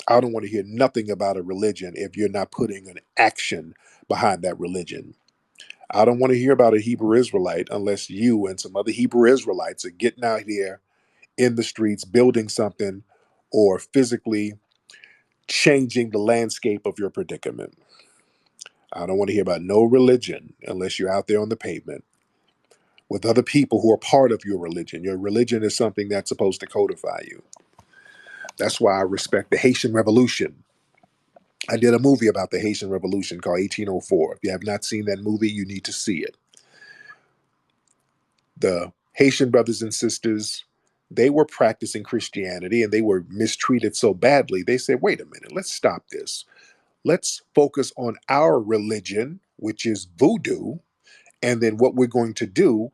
I don't want to hear nothing about a religion if you're not putting an action behind that religion. I don't want to hear about a Hebrew Israelite unless you and some other Hebrew Israelites are getting out here in the streets, building something, or physically changing the landscape of your predicament. I don't want to hear about no religion unless you're out there on the pavement with other people who are part of your religion. Your religion is something that's supposed to codify you. That's why I respect the Haitian Revolution. I did a movie about the Haitian Revolution called 1804. If you have not seen that movie, you need to see it. The Haitian brothers and sisters, they were practicing Christianity and they were mistreated so badly. They said, wait a minute, let's stop this. Let's focus on our religion, which is voodoo. And then what we're going to do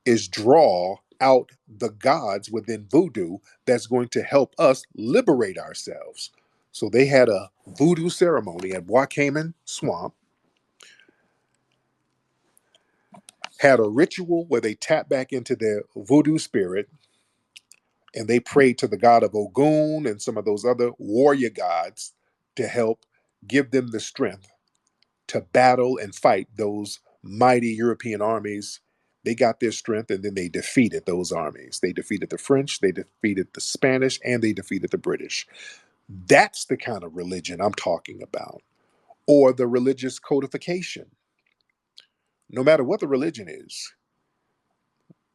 is draw out the gods within voodoo that's going to help us liberate ourselves. So they had a voodoo ceremony at Wakaman Swamp, had a ritual where they tapped back into their voodoo spirit and they prayed to the god of Ogun and some of those other warrior gods to help give them the strength to battle and fight those mighty European armies. They got their strength and then they defeated those armies. They defeated the French, they defeated the Spanish, and they defeated the British. That's the kind of religion I'm talking about. Or the religious codification. No matter what the religion is,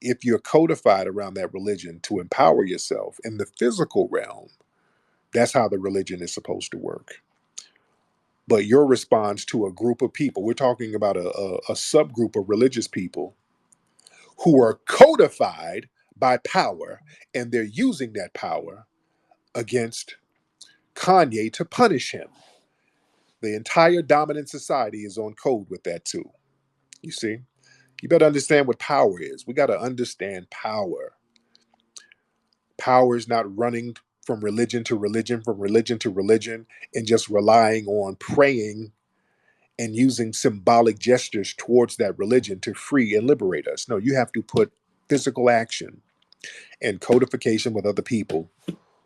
if you're codified around that religion to empower yourself in the physical realm, that's how the religion is supposed to work. But your response to a group of people, we're talking about a subgroup of religious people who are codified by power, and they're using that power against Kanye to punish him. The entire dominant society is on code with that too. You see? You better understand what power is. We got to understand power. Power is not running from religion to religion, from religion to religion, and just relying on praying and using symbolic gestures towards that religion to free and liberate us. No, you have to put physical action and codification with other people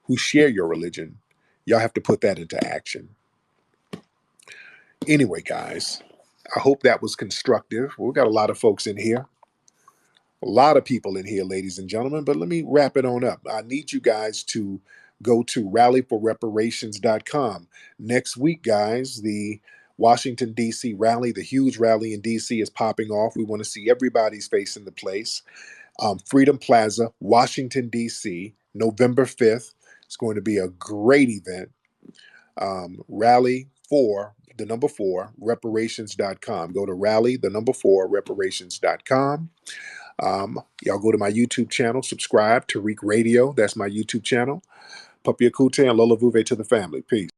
who share your religion. Y'all have to put that into action. Anyway, guys, I hope that was constructive. We've got a lot of folks in here, a lot of people in here, ladies and gentlemen, but let me wrap it on up. I need you guys to go to rallyforreparations.com. Next week, guys, the Washington, D.C. rally, the huge rally in D.C. is popping off. We want to see everybody's face in the place. Freedom Plaza, Washington, D.C., November 5th. It's going to be a great event. Rally for the number 4 reparations.com. Go to rally the number 4 reparations.com. Y'all go to my YouTube channel, subscribe to Tariq Radio. That's my YouTube channel. Papi Akute and Lola Vuve to the family. Peace.